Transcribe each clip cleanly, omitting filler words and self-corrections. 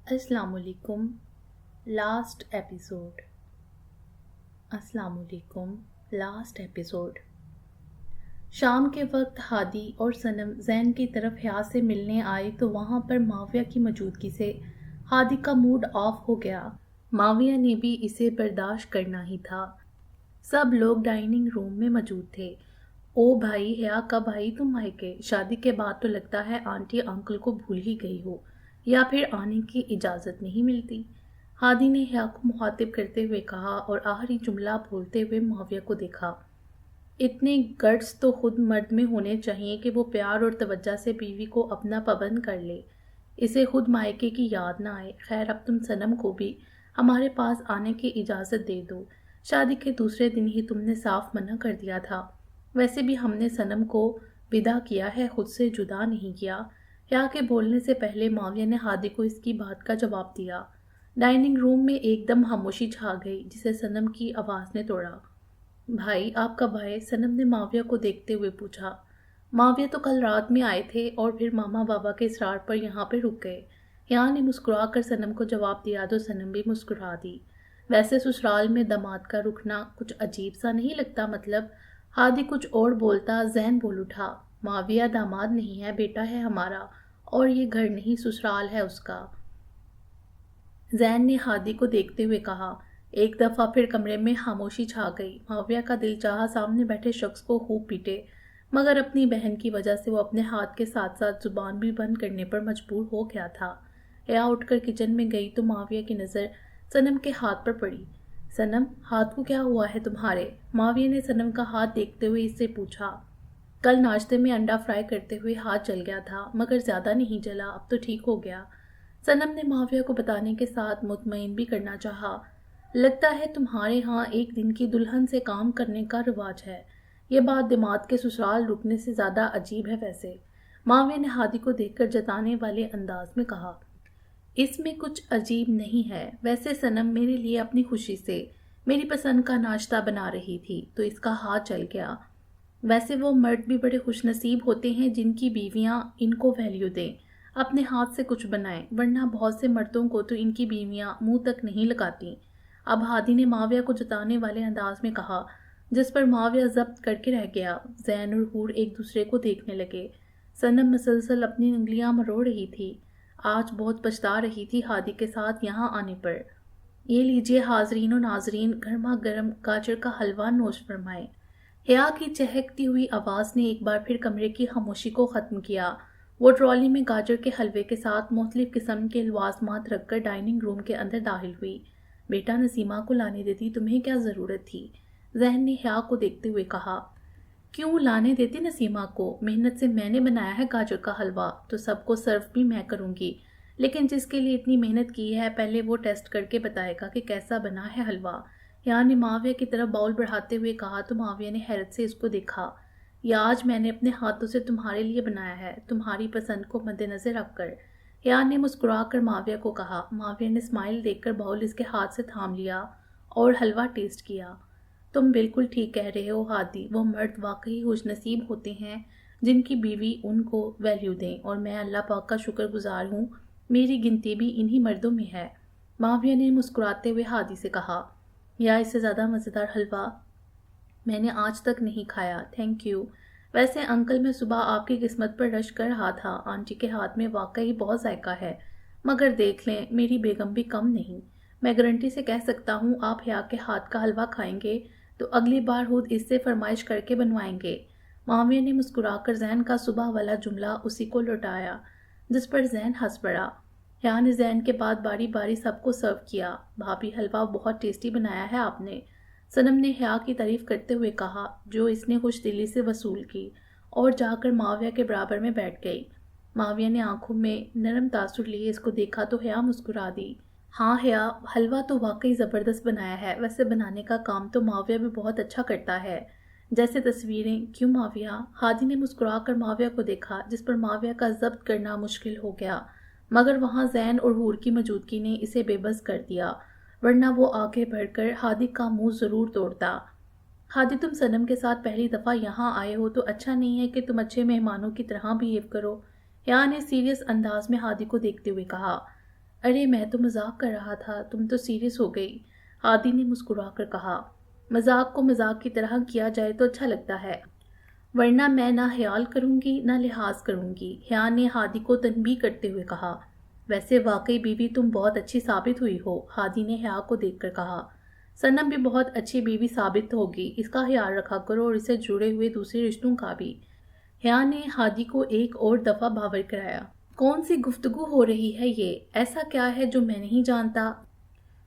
अस्सलाम वालेकुम। Last episode. अस्सलाम वालेकुम। Last episode. शाम के वक्त हादी और सनम जैन की तरफ हया से मिलने आए तो वहाँ पर माविया की मौजूदगी से हादी का मूड ऑफ हो गया। माविया ने भी इसे बर्दाश्त करना ही था। सब लोग डाइनिंग रूम में मौजूद थे। ओ भाई, हया कब आई तुम मायके? शादी के बाद तो लगता है आंटी अंकल को भूल ही गई हो, या फिर आने की इजाज़त नहीं मिलती। हादी ने हया को मुखातिब करते हुए कहा और आखिरी जुमला बोलते हुए माविया को देखा। इतने गट्स तो खुद मर्द में होने चाहिए कि वो प्यार और तवज्जो से बीवी को अपना पाबंद कर ले, इसे खुद मायके की याद ना आए। खैर, अब तुम सनम को भी हमारे पास आने की इजाज़त दे दो। शादी के दूसरे दिन ही तुमने साफ मना कर दिया था। वैसे भी हमने सनम को विदा किया है, खुद से जुदा नहीं किया। या के बोलने से पहले माविया ने हादी को इसकी बात का जवाब दिया। डाइनिंग रूम में एकदम खामोशी छा गई, जिसे सनम की आवाज़ ने तोड़ा। भाई, आप कब आए? सनम ने माविया को देखते हुए पूछा। माविया तो कल रात में आए थे और फिर मामा बाबा के इसरार पर यहाँ पे रुक गए। यहाँ ने मुस्कुरा कर सनम को जवाब दिया तो सनम भी मुस्कुरा दी। वैसे ससुराल में दामाद का रुकना कुछ अजीब सा नहीं लगता? मतलब हादी कुछ और बोलता, जैन बोल उठा। माविया दामाद नहीं है, बेटा है हमारा, और ये घर नहीं ससुराल है उसका। जैन ने हादी को देखते हुए कहा। एक दफ़ा फिर कमरे में खामोशी छा गई। माविया का दिल चाहा सामने बैठे शख्स को खूब पीटे, मगर अपनी बहन की वजह से वो अपने हाथ के साथ साथ जुबान भी बंद करने पर मजबूर हो गया था। हया उठकर किचन में गई तो माविया की नज़र सनम के हाथ पर पड़ी। सनम, हाथ को क्या हुआ है तुम्हारे? माविया ने सनम का हाथ देखते हुए इससे पूछा। कल नाश्ते में अंडा फ्राई करते हुए हाथ जल गया था, मगर ज़्यादा नहीं जला, अब तो ठीक हो गया। सनम ने माविया को बताने के साथ मुतमईन भी करना चाहा। लगता है तुम्हारे यहाँ एक दिन की दुल्हन से काम करने का रिवाज है। ये बात दामाद के ससुराल रुकने से ज़्यादा अजीब है वैसे। माविया ने हादी को देखकर जताने वाले अंदाज में कहा। इसमें कुछ अजीब नहीं है। वैसे सनम मेरे लिए अपनी खुशी से मेरी पसंद का नाश्ता बना रही थी तो इसका हाथ जल गया। वैसे वो मर्द भी बड़े खुशनसीब होते हैं जिनकी बीवियां इनको वैल्यू दें, अपने हाथ से कुछ बनाएं, वरना बहुत से मर्दों को तो इनकी बीवियां मुंह तक नहीं लगाती। अब हादी ने माविया को जताने वाले अंदाज में कहा, जिस पर माविया जब्त करके रह गया। जैन और हूर एक दूसरे को देखने लगे। सनम मसलसल अपनी उंगलियां मरोड़ रही थी। आज बहुत पछता रही थी हादी के साथ यहाँ आने पर। ये लीजिए हाजरीन और नाजरीन, गर्मा गर्म गाजर का हलवा नोश फरमाएं। हया की चहकती हुई आवाज़ ने एक बार फिर कमरे की खामोशी को ख़त्म किया। वो ट्रॉली में गाजर के हलवे के साथ मुख्तलिफ किस्म के लवाजमात रखकर डाइनिंग रूम के अंदर दाखिल हुई। बेटा, नसीमा को लाने देती, तुम्हें क्या ज़रूरत थी? जहन ने हया को देखते हुए कहा। क्यों लाने देती नसीमा को? मेहनत से मैंने बनाया है गाजर का हलवा, तो सबको सर्व भी मैं करूँगी। लेकिन जिसके लिए इतनी मेहनत की है, पहले वो टेस्ट करके बताएगा कि कैसा बना है हलवा। हया ने माविया की तरफ बाउल बढ़ाते हुए कहा तो माविया ने हैरत से इसको देखा। यह आज मैंने अपने हाथों से तुम्हारे लिए बनाया है, तुम्हारी पसंद को मद्देनजर रखकर। हया ने मुस्कुरा कर माविया को कहा। माविया ने स्माइल देखकर बाउल इसके हाथ से थाम लिया और हलवा टेस्ट किया। तुम बिल्कुल ठीक कह रहे हो हादी, वो मर्द वाकई खुशनसीब होते हैं जिनकी बीवी उनको वैल्यू दें, और मैं अल्लाह पाक का शुक्रगुजार हूँ, मेरी गिनती भी इन्हीं मर्दों में है। माविया ने मुस्कुराते हुए हादी से कहा। या इससे ज़्यादा मज़ेदार हलवा मैंने आज तक नहीं खाया, थैंक यू। वैसे अंकल, मैं सुबह आपकी किस्मत पर रश कर रहा था, आंटी के हाथ में वाकई बहुत जायका है, मगर देख लें मेरी बेगम भी कम नहीं। मैं गारंटी से कह सकता हूँ आप हया के हाथ का हलवा खाएंगे तो अगली बार खुद इससे फरमाइश करके बनवाएंगे। माविया ने मुस्कुराकर जैन का सुबह वाला जुमला उसी को लौटाया, जिस पर जैन हंस पड़ा। हया ने जैन के बाद बारी बारी सबको सर्व किया। भाभी, हलवा बहुत टेस्टी बनाया है आपने। सनम ने हया की तारीफ करते हुए कहा, जो इसने खुश दिली से वसूल की, और जाकर माविया के बराबर में बैठ गई। माविया ने आंखों में नरम तासुर लिए इसको देखा तो हया मुस्कुरा दी। हाँ हया, हलवा तो वाकई ज़बरदस्त बनाया है। वैसे बनाने का काम तो माविया भी बहुत अच्छा करता है, जैसे तस्वीरें। क्यों माविया? हादी ने मुस्कुरा कर माविया को देखा, जिस पर माविया का जब्त करना मुश्किल हो गया, मगर वहाँ जैन और हूर की मौजूदगी ने इसे बेबस कर दिया, वरना वो आगे बढ़कर हादी का मुंह ज़रूर तोड़ता। हादी, तुम सनम के साथ पहली दफ़ा यहाँ आए हो तो अच्छा नहीं है कि तुम अच्छे मेहमानों की तरह बिहेव करो। हया ने सीरियस अंदाज में हादी को देखते हुए कहा। ارے میں تو مذاق کر رہا تھا، تم تو سیریس ہو گئی، ہادی نے مسکرا کر کہا۔ مذاق کو مذاق کی طرح کیا جائے تو اچھا لگتا ہے، ورنہ میں نہ خیال کروں گی نہ لحاظ کروں گی، حیا نے ہادی کو تنبیہ کرتے ہوئے کہا۔ ویسے واقعی بیوی تم بہت اچھی ثابت ہوئی ہو، ہادی نے حیا کو دیکھ کر کہا۔ صنم بھی بہت اچھی بیوی ثابت ہوگی، اس کا خیال رکھا کرو اور اسے جڑے ہوئے دوسرے رشتوں کا بھی۔ حیا نے ہادی کو ایک اور دفعہ بھاور کرایا۔ کون سی گفتگو ہو رہی ہے یہ؟ ایسا کیا ہے جو میں نہیں جانتا؟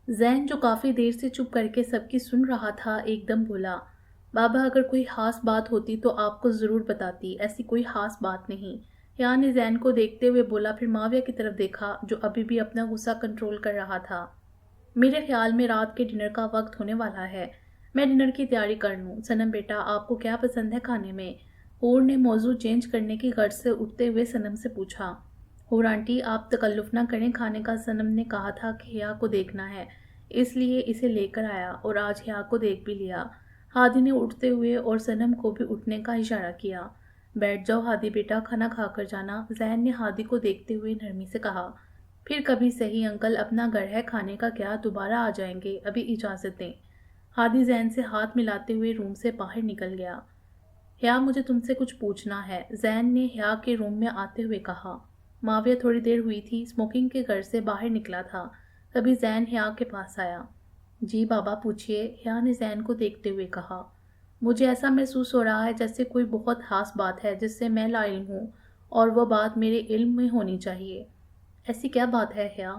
زین جو کافی دیر سے چپ کر کے سب کی سن رہا تھا ایک دم بولا۔ بابا اگر کوئی خاص بات ہوتی تو آپ کو ضرور بتاتی، ایسی کوئی خاص بات نہیں۔ حیا نے زین کو دیکھتے ہوئے بولا، پھر معاویہ کی طرف دیکھا جو ابھی بھی اپنا غصہ کنٹرول کر رہا تھا۔ میرے خیال میں رات کے ڈنر کا وقت ہونے والا ہے، میں ڈنر کی تیاری کر لوں۔ صنم بیٹا آپ کو کیا پسند ہے کھانے میں؟ حور نے موضوع چینج کرنے کی غرض سے اٹھتے ہوئے صنم سے پوچھا۔ حور آنٹی آپ تکلف نہ کریں کھانے کا، صنم نے کہا تھا کہ حیا کو دیکھنا ہے اس لیے اسے لے کر آیا اور آج حیا کو دیکھ بھی لیا۔ ہادی نے اٹھتے ہوئے اور صنم کو بھی اٹھنے کا اشارہ کیا۔ بیٹھ جاؤ ہادی بیٹا، کھانا کھا کر جانا، زین نے ہادی کو دیکھتے ہوئے نرمی سے کہا۔ پھر کبھی صحیح انکل، اپنا گھر ہے، کھانے کا کیا، دوبارہ آ جائیں گے، ابھی اجازت دیں۔ ہادی زین سے ہاتھ ملاتے ہوئے روم سے باہر نکل گیا۔ حیا مجھے تم سے کچھ پوچھنا ہے، زین نے حیا کے روم میں آتے ہوئے کہا۔ معاویہ تھوڑی دیر ہوئی تھی اسموکنگ کے گھر سے باہر نکلا تھا، تبھی زین حیا کے پاس آیا۔ جی بابا پوچھئے، حیا نے زین کو دیکھتے ہوئے کہا۔ مجھے ایسا محسوس ہو رہا ہے جیسے کوئی بہت خاص بات ہے جس سے میں لا علم ہوں اور وہ بات میرے علم میں ہونی چاہیے۔ ایسی کیا بات ہے حیا؟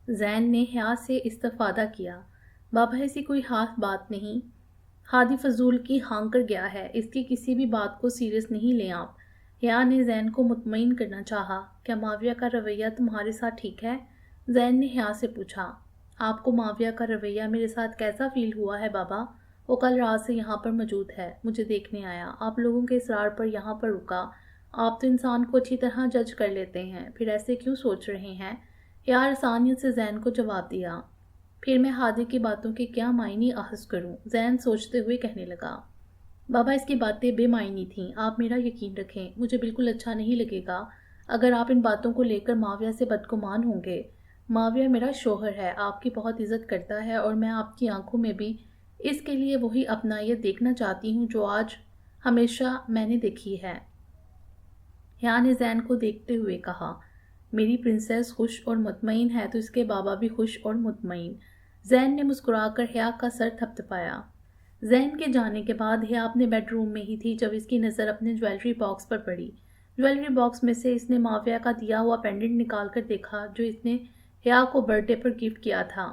زین نے حیا سے استفادہ کیا۔ بابا ایسی کوئی خاص بات نہیں، ہادی فضول کی ہانگ کر گیا ہے، اس کی کسی بھی بات کو سیریس نہیں لیں آپ۔ حیا نے زین کو مطمئن کرنا چاہا۔ کیا معاویہ کا رویہ تمہارے ساتھ ٹھیک ہے؟ زین نے حیا سے پوچھا۔ آپ کو معاویہ کا رویہ میرے ساتھ کیسا فیل ہوا ہے بابا؟ وہ کل رات سے یہاں پر موجود ہے، مجھے دیکھنے آیا، آپ لوگوں کے اصرار پر یہاں پر رکا۔ آپ تو انسان کو اچھی طرح جج کر لیتے ہیں، پھر ایسے کیوں سوچ رہے ہیں؟ حیا آسانیت سے زین کو جواب دیا۔ پھر میں ہادی کی باتوں کے کیا معنی اخذ کروں؟ زین سوچتے ہوئے کہنے لگا۔ بابا اس کی باتیں بے معنی تھیں، آپ میرا یقین رکھیں، مجھے بالکل اچھا نہیں لگے گا اگر آپ ان باتوں کو لے کر معاویہ سے بدگمان ہوں گے۔ معاویہ میرا شوہر ہے، آپ کی بہت عزت کرتا ہے اور میں آپ کی آنکھوں میں بھی اس کے لیے وہی اپنائیت دیکھنا چاہتی ہوں جو آج ہمیشہ میں نے دیکھی ہے۔ حیا نے زین کو دیکھتے ہوئے کہا۔ میری پرنسس خوش اور مطمئن ہے تو اس کے بابا بھی خوش اور مطمئن۔ زین نے مسکرا کر حیا کا سر تھپتھپایا۔ زین کے جانے کے بعد حیا اپنے بیڈ روم میں ہی تھی جب اس کی نظر اپنے جویلری باکس پر پڑی۔ جویلری باکس میں سے اس نے معاویہ کا دیا ہوا پینڈنٹ نکال کر دیکھا جو اس نے حیا کو برتھ ڈے پر گفٹ کیا تھا۔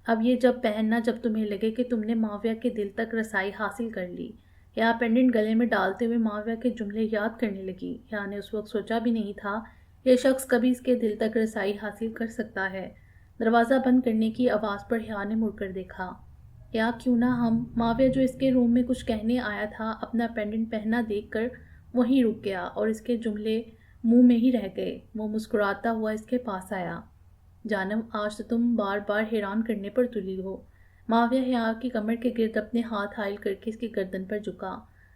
اب یہ جب پہننا جب تمہیں لگے کہ تم نے معاویہ کے دل تک رسائی حاصل کر لی۔ حیا پینڈنٹ گلے میں ڈالتے ہوئے معاویہ کے جملے یاد کرنے لگی۔ حیا نے اس وقت سوچا بھی نہیں تھا یہ شخص کبھی اس کے دل تک رسائی حاصل کر سکتا ہے۔ دروازہ بند کرنے کی آواز پر حیا نے مڑ کر دیکھا۔ یا کیوں نہ ہم، معاویہ جو اس کے روم میں کچھ کہنے آیا تھا اپنا پینڈنٹ پہنا دیکھ کر وہیں رک گیا اور اس کے جملے منہ میں ہی رہ گئے۔ وہ مسکراتا ہوا اس کے پاس آیا۔ جانم آج تو تم بار بار حیران کرنے پر تلی ہو۔ معاویہ حیا کی کمر کے گرد اپنے ہاتھ حائل کر کے اس کی گردن پر جھکا۔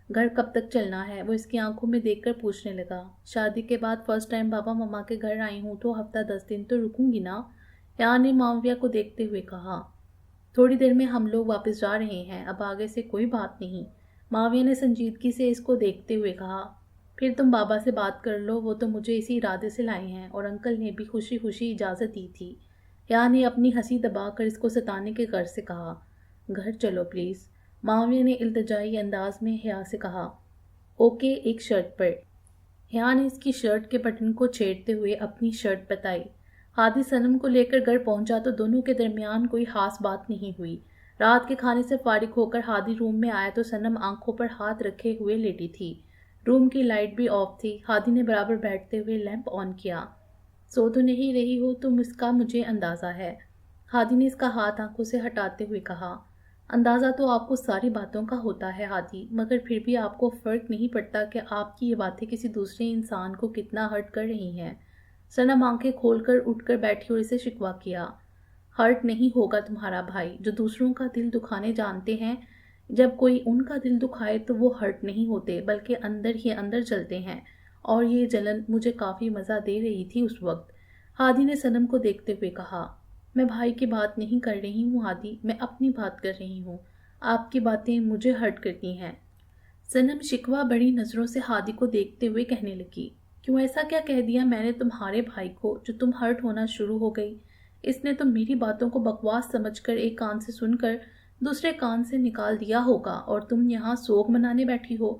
گھر کب تک چلنا ہے؟ وہ اس کی آنکھوں میں دیکھ کر پوچھنے لگا۔ شادی کے بعد فرسٹ ٹائم بابا مما کے گھر آئی ہوں تو ہفتہ 10 دن تو رکوں گی نا، حیا نے معاویہ کو دیکھتے ہوئے کہا۔ تھوڑی دیر میں ہم لوگ واپس جا رہے ہیں، اب آگے سے کوئی بات نہیں، معاویہ نے سنجیدگی سے اس کو دیکھتے ہوئے کہا۔ پھر تم بابا سے بات کر لو، وہ تو مجھے اسی ارادے سے لائے ہیں اور انکل نے بھی خوشی خوشی اجازت دی تھی۔ حیا نے اپنی ہنسی دبا کر اس کو ستانے کے غرض سے کہا۔ گھر چلو پلیز، معاویہ نے التجائی انداز میں حیا سے کہا۔ اوکے، ایک شرط پر۔ حیا نے اس کی شرٹ کے بٹن کو چھیڑتے ہوئے اپنی شرٹ بتائی۔ ہادی صنم کو لے کر گھر پہنچا تو دونوں کے درمیان کوئی خاص بات نہیں ہوئی۔ رات کے کھانے سے فارغ ہو کر ہادی روم میں آیا تو صنم آنکھوں پر ہاتھ رکھے ہوئے لیٹی تھی۔ روم کی لائٹ بھی آف تھی۔ ہادی نے برابر بیٹھتے ہوئے لیمپ آن کیا۔ سو تو نہیں رہی ہو تم، اس کا مجھے اندازہ ہے، ہادی نے اس کا ہاتھ آنکھوں سے ہٹاتے ہوئے کہا۔ اندازہ تو آپ کو ساری باتوں کا ہوتا ہے ہادی، مگر پھر بھی آپ کو فرق نہیں پڑتا کہ آپ کی یہ باتیں کسی دوسرے انسان کو کتنا ہرٹ کر رہی ہیں۔ صنم آنکھیں کھول کر اٹھ کر بیٹھی اور اسے شکوہ کیا۔ ہرٹ نہیں ہوگا تمہارا بھائی، جو دوسروں کا دل دکھانے جانتے ہیں، جب کوئی ان کا دل دکھائے تو وہ ہرٹ نہیں ہوتے بلکہ اندر ہی اندر جلتے ہیں، اور یہ جلن مجھے کافی مزہ دے رہی تھی اس وقت۔ ہادی نے صنم کو دیکھتے ہوئے کہا۔ میں بھائی کی بات نہیں کر رہی ہوں ہادی، میں اپنی بات کر رہی ہوں۔ آپ کی باتیں مجھے ہرٹ کرتی ہیں۔ صنم شکوہ بڑی نظروں سے ہادی کو دیکھتے ہوئے کہنے لگی، کیوں ایسا کیا کہہ دیا میں نے تمہارے بھائی کو جو تم ہرٹ ہونا شروع ہو گئی؟ اس نے تو میری باتوں کو بکواس سمجھ کر ایک کان سے سن کر دوسرے کان سے نکال دیا ہوگا اور تم یہاں سوگ منانے بیٹھی ہو۔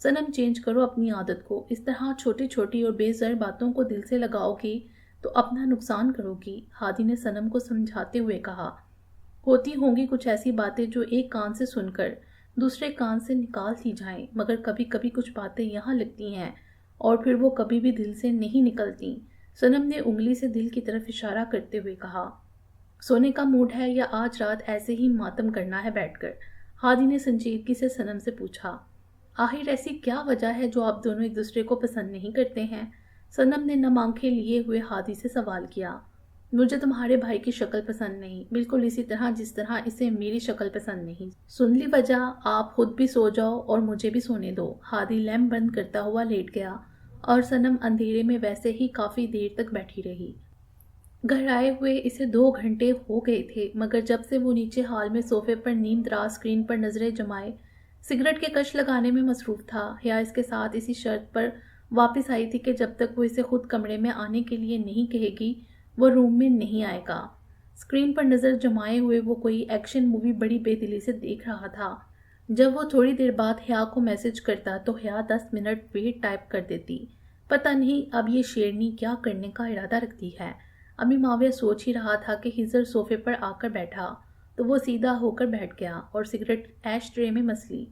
صنم چینج کرو اپنی عادت کو، اس طرح چھوٹی چھوٹی اور بے زر باتوں کو دل سے لگاؤ گی تو اپنا نقصان کرو گی، ہادی نے صنم کو سمجھاتے ہوئے کہا۔ ہوتی ہوں گی کچھ ایسی باتیں جو ایک کان سے سن کر دوسرے کان سے نکال دی جائیں، مگر کبھی کبھی کچھ باتیں یہاں لگتی ہیں اور پھر وہ کبھی بھی دل سے نہیں نکلتی۔ صنم نے انگلی سے دل کی طرف اشارہ کرتے ہوئے کہا۔ سونے کا موڈ ہے یا آج رات ایسے ہی ماتم کرنا ہے بیٹھ کر؟ ہادی نے سنجیدگی سے صنم سے پوچھا۔ آخر ایسی کیا وجہ ہے جو آپ دونوں ایک دوسرے کو پسند نہیں کرتے ہیں؟ صنم نے نم آنکھیں لیے ہوئے ہادی سے سوال کیا۔ مجھے تمہارے بھائی کی شکل پسند نہیں، بالکل اسی طرح جس طرح اسے میری شکل پسند نہیں۔ سن لی وجہ، آپ خود بھی سو جاؤ اور مجھے بھی سونے دو۔ ہادی لیمپ بند کرتا ہوا لیٹ گیا اور صنم اندھیرے میں ویسے ہی کافی دیر تک بیٹھی رہی۔ گھر آئے ہوئے اسے 2 گھنٹے ہو گئے تھے، مگر جب سے وہ نیچے ہال میں صوفے پر نیم دراز اسکرین پر نظریں جمائے سگریٹ کے کش لگانے میں مصروف تھا، حیا اس کے ساتھ اسی شرط پر واپس آئی تھی کہ جب تک وہ اسے خود کمرے میں آنے کے لیے نہیں کہے گی وہ روم میں نہیں آئے گا۔ اسکرین پر نظر جمائے ہوئے وہ کوئی ایکشن مووی بڑی بے دلی سے دیکھ رہا تھا۔ جب وہ تھوڑی دیر بعد حیا کو میسج کرتا تو حیا 10 منٹ ویٹ ٹائپ کر دیتی۔ پتہ نہیں اب یہ شیرنی کیا کرنے کا ارادہ رکھتی ہے۔ ابھی معاویہ سوچ ہی رہا تھا کہ ہزر صوفے پر آ کر بیٹھا تو وہ سیدھا ہو کر بیٹھ گیا اور سگریٹ ایش ٹرے میں مس لی۔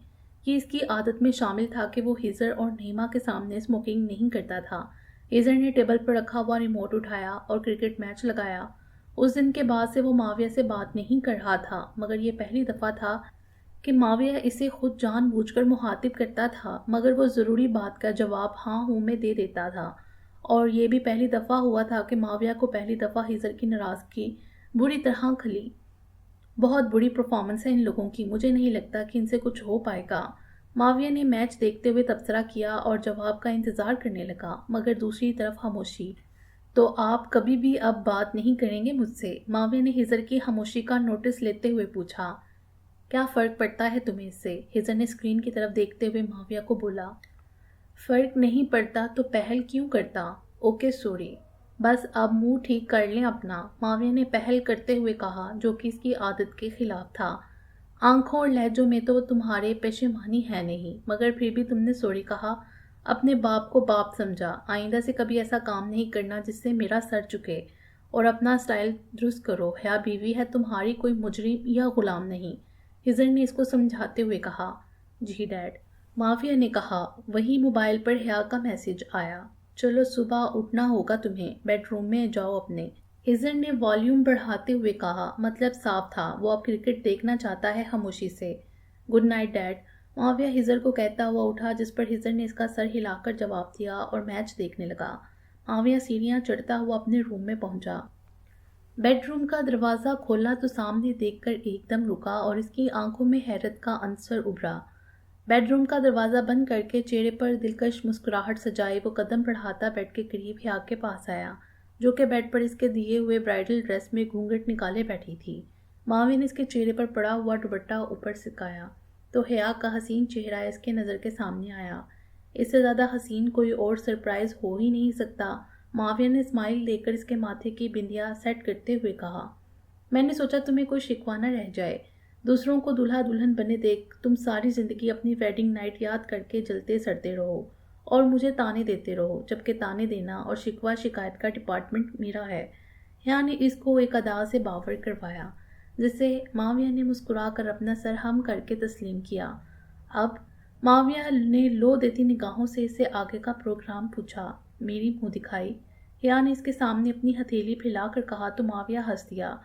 یہ اس کی عادت میں شامل تھا کہ وہ ہزر اور نعیمہ کے سامنے اسموکنگ نہیں کرتا تھا۔ ہزر نے ٹیبل پر رکھا ہوا ریموٹ اٹھایا اور کرکٹ میچ لگایا۔ اس دن کے بعد سے وہ معاویہ سے بات نہیں کر رہا تھا، مگر یہ پہلی دفعہ تھا کہ معاویہ اسے خود جان بوجھ کر مخاطب کرتا تھا، مگر وہ ضروری بات کا جواب ہاں ہوں میں دے دیتا تھا۔ اور یہ بھی پہلی دفعہ ہوا تھا کہ معاویہ کو پہلی دفعہ ہزر کی ناراضگی بری طرح کھلی۔ بہت بری پرفارمنس ہے ان لوگوں کی، مجھے نہیں لگتا کہ ان سے کچھ ہو پائے گا۔ معاویہ نے میچ دیکھتے ہوئے تبصرہ کیا اور جواب کا انتظار کرنے لگا، مگر دوسری طرف خاموشی۔ تو آپ کبھی بھی اب بات نہیں کریں گے مجھ سے؟ معاویہ نے ہزر کی خاموشی کا نوٹس لیتے ہوئے پوچھا۔ کیا فرق پڑتا ہے تمہیں اس سے؟ ہزر نے اسکرین کی طرف دیکھتے ہوئے معاویہ کو بولا۔ فرق نہیں پڑتا تو پہل کیوں کرتا؟ اوکے سوری، بس اب منہ ٹھیک کر لیں اپنا، معاویہ نے پہل کرتے ہوئے کہا، جو کہ اس کی عادت کے خلاف تھا۔ آنکھوں اور لہجوں میں تو تمہارے پشیمانی ہے نہیں، مگر پھر بھی تم نے سوری کہا، اپنے باپ کو باپ سمجھا۔ آئندہ سے کبھی ایسا کام نہیں کرنا جس سے میرا سر چکے، اور اپنا سٹائل درست کرو۔ حیا بیوی ہے تمہاری، کوئی مجرم یا غلام نہیں، ہزر نے اس کو سمجھاتے ہوئے کہا۔ جی ڈیڈ، معاویہ نے کہا۔ وہی موبائل پر حیا کا میسج آیا۔ چلو صبح اٹھنا ہوگا تمہیں، بیڈ روم میں جاؤ اپنے۔ ہزر نے والیوم بڑھاتے ہوئے کہا، مطلب صاف تھا، وہ اب کرکٹ دیکھنا چاہتا ہے خاموشی سے۔ گڈ نائٹ ڈیڈ، معاویہ ہزر کو کہتا ہوا اٹھا، جس پر ہزر نے اس کا سر ہلا کر جواب دیا اور میچ دیکھنے لگا۔ معاویہ سیڑھیاں چڑھتا ہوا اپنے روم میں پہنچا۔ بیڈ روم کا دروازہ کھولا تو سامنے دیکھ کر ایک دم رکا اور اس کی آنکھوں میں حیرت کا عنصر ابھرا۔ بیڈ روم کا دروازہ بند کر کے چہرے پر دلکش مسکراہٹ سجائے وہ قدم بڑھاتا بیڈ کے قریب حیا کے پاس آیا، جو کہ بیڈ پر اس کے دیے ہوئے برائڈل ڈریس میں گھونگھٹ نکالے بیٹھی تھی۔ معاویہ نے اس کے چہرے پر پڑا ہوا دوپٹہ اوپر سکایا تو حیا کا حسین چہرہ اس کے نظر کے سامنے آیا۔ اس سے زیادہ حسین کوئی اور سرپرائز ہو ہی نہیں سکتا۔ معاویہ نے اسمائل دے کر اس کے ماتھے کی بندیا سیٹ کرتے ہوئے کہا، میں نے سوچا تمہیں کوئی شکوہ نہ رہ جائے۔ دوسروں کو دلہا دلہن بنے دیکھ تم ساری زندگی اپنی ویڈنگ نائٹ یاد کر کے جلتے سڑتے رہو اور مجھے تانے دیتے رہو، جبکہ تانے دینا اور شکوہ شکایت کا ڈپارٹمنٹ میرا ہے۔ حیا نے اس کو ایک ادا سے باور کروایا، جس سے معاویہ نے مسکرا کر اپنا سر ہم کر کے تسلیم کیا۔ اب معاویہ نے لو دیتی نگاہوں سے اس سے آگے کا پروگرام پوچھا۔ میری منہ دکھائی، حیا نے اس کے سامنے اپنی ہتھیلی پھیلا کر کہا تو معاویہ ہنس دیا۔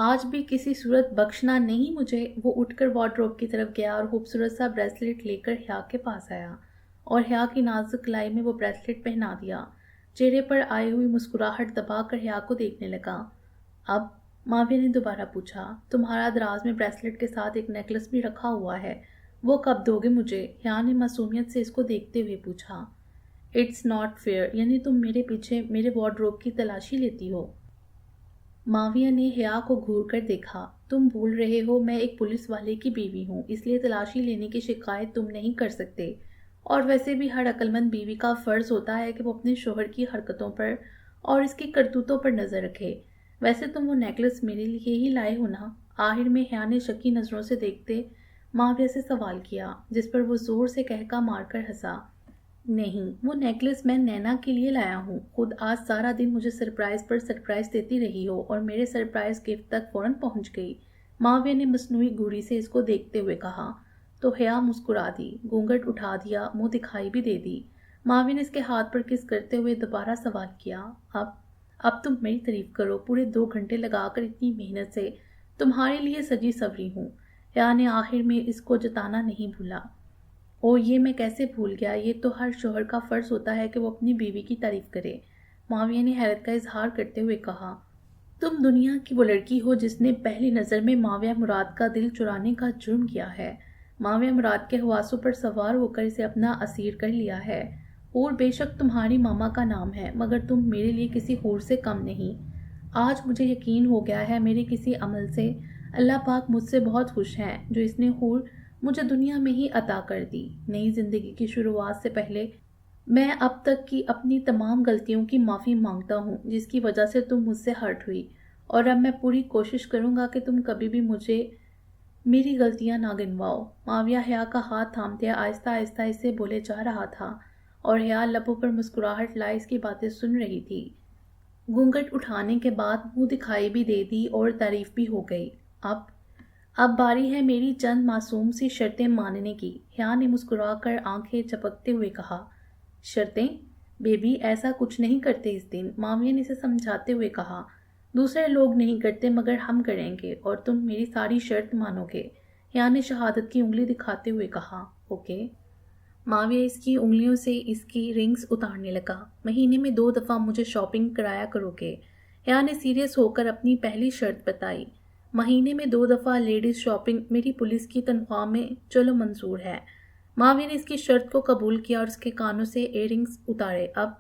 آج بھی کسی صورت بخشنا نہیں مجھے۔ وہ اٹھ کر وارڈروب کی طرف گیا اور خوبصورت سا بریسلٹ لے کر حیا کے پاس آیا اور حیا کی نازک کلائی میں وہ بریسلٹ پہنا دیا۔ چہرے پر آئی ہوئی مسکراہٹ دبا کر حیا کو دیکھنے لگا۔ اب معاویہ نے دوبارہ پوچھا، تمہارا دراز میں بریسلٹ کے ساتھ ایک نیکلس بھی رکھا ہوا ہے، وہ کب دو گے مجھے؟ حیا نے معصومیت سے اس کو دیکھتے ہوئے پوچھا۔ اٹس ناٹ فیئر، یعنی تم میرے پیچھے میرے وارڈروب کی تلاشی لیتی ہو؟ معاویہ نے حیا کو گھور کر دیکھا۔ تم بھول رہے ہو میں ایک پولیس والے کی بیوی ہوں، اس لیے تلاشی لینے کی شکایت تم نہیں کر سکتے، اور ویسے بھی ہر عقلمند بیوی کا فرض ہوتا ہے کہ وہ اپنے شوہر کی حرکتوں پر اور اس کی کرتوتوں پر نظر رکھے۔ ویسے تم وہ نیکلس میرے لیے ہی لائے ہو نا؟ آخر میں حیا نے شکی نظروں سے دیکھتے معاویہ سے سوال کیا، جس پر وہ زور سے کہکا مار کر ہنسا۔ نہیں، وہ نیکلس میں نینا کے لیے لایا ہوں۔ خود آج سارا دن مجھے سرپرائز پر سرپرائز دیتی رہی ہو اور میرے سرپرائز گفٹ تک فوراً پہنچ گئی۔ معاویہ نے مصنوعی گوری سے اس کو دیکھتے ہوئے کہا تو حیا مسکرا دی، گھونگھٹ اٹھا دیا، منہ دکھائی بھی دے دی۔ معاویہ نے اس کے ہاتھ پر کس کرتے ہوئے دوبارہ سوال کیا، اب تم میری تعریف کرو، پورے 2 گھنٹے لگا کر اتنی محنت سے تمہارے لیے سجی سوری ہوں۔ حیا نے آخر میں اس کو جتانا نہیں بھولا۔ او یہ میں کیسے بھول گیا، یہ تو ہر شوہر کا فرض ہوتا ہے کہ وہ اپنی بیوی کی تعریف کرے۔ معاویہ نے حیرت کا اظہار کرتے ہوئے کہا، تم دنیا کی وہ لڑکی ہو جس نے پہلی نظر میں معاویہ مراد کا دل چرانے کا جرم کیا ہے۔ معاویہ مراد کے حواسوں پر سوار ہو کر اسے اپنا اسیر کر لیا ہے۔ اور بے شک تمہاری ماما کا نام ہے، مگر تم میرے لیے کسی حور سے کم نہیں۔ آج مجھے یقین ہو گیا ہے میرے کسی عمل سے اللہ پاک مجھ سے بہت خوش ہے جو اس نے حور مجھے دنیا میں ہی عطا کر دی۔ نئی زندگی کی شروعات سے پہلے میں اب تک کی اپنی تمام غلطیوں کی معافی مانگتا ہوں جس کی وجہ سے تم مجھ سے ہرٹ ہوئی، اور اب میں پوری کوشش کروں گا کہ تم کبھی بھی مجھے میری غلطیاں نہ گنواؤ۔ معاویہ حیا کا ہاتھ تھامتے آہستہ آہستہ اسے بولے جا رہا تھا، اور حیا لبوں پر مسکراہٹ لائے اس کی باتیں سن رہی تھی۔ گھونگھٹ اٹھانے کے بعد منہ دکھائی بھی دے دی اور تعریف بھی ہو گئی۔ اب باری ہے میری چند معصوم سی شرطیں ماننے کی، حیا نے مسکرا کر آنکھیں چپکتے ہوئے کہا۔ شرطیں؟ بیبی ایسا کچھ نہیں کرتے اس دن، معاویہ نے اسے سمجھاتے ہوئے کہا۔ دوسرے لوگ نہیں کرتے مگر ہم کریں گے، اور تم میری ساری شرط مانو گے، حیا نے شہادت کی انگلی دکھاتے ہوئے کہا۔ اوکے۔ معاویہ اس کی انگلیوں سے اس کی رنگز اتارنے لگا۔ مہینے میں 2 دفعہ مجھے شاپنگ کرایا کرو گے، حیا نے سیریس ہو کر اپنی پہلی شرط بتائی۔ مہینے میں 2 دفعہ لیڈیز شاپنگ میری پولیس کی تنخواہ میں، چلو منظور ہے۔ معاویہ نے اس کی شرط کو قبول کیا اور اس کے کانوں سے ایئر رنگز اتارے۔ اب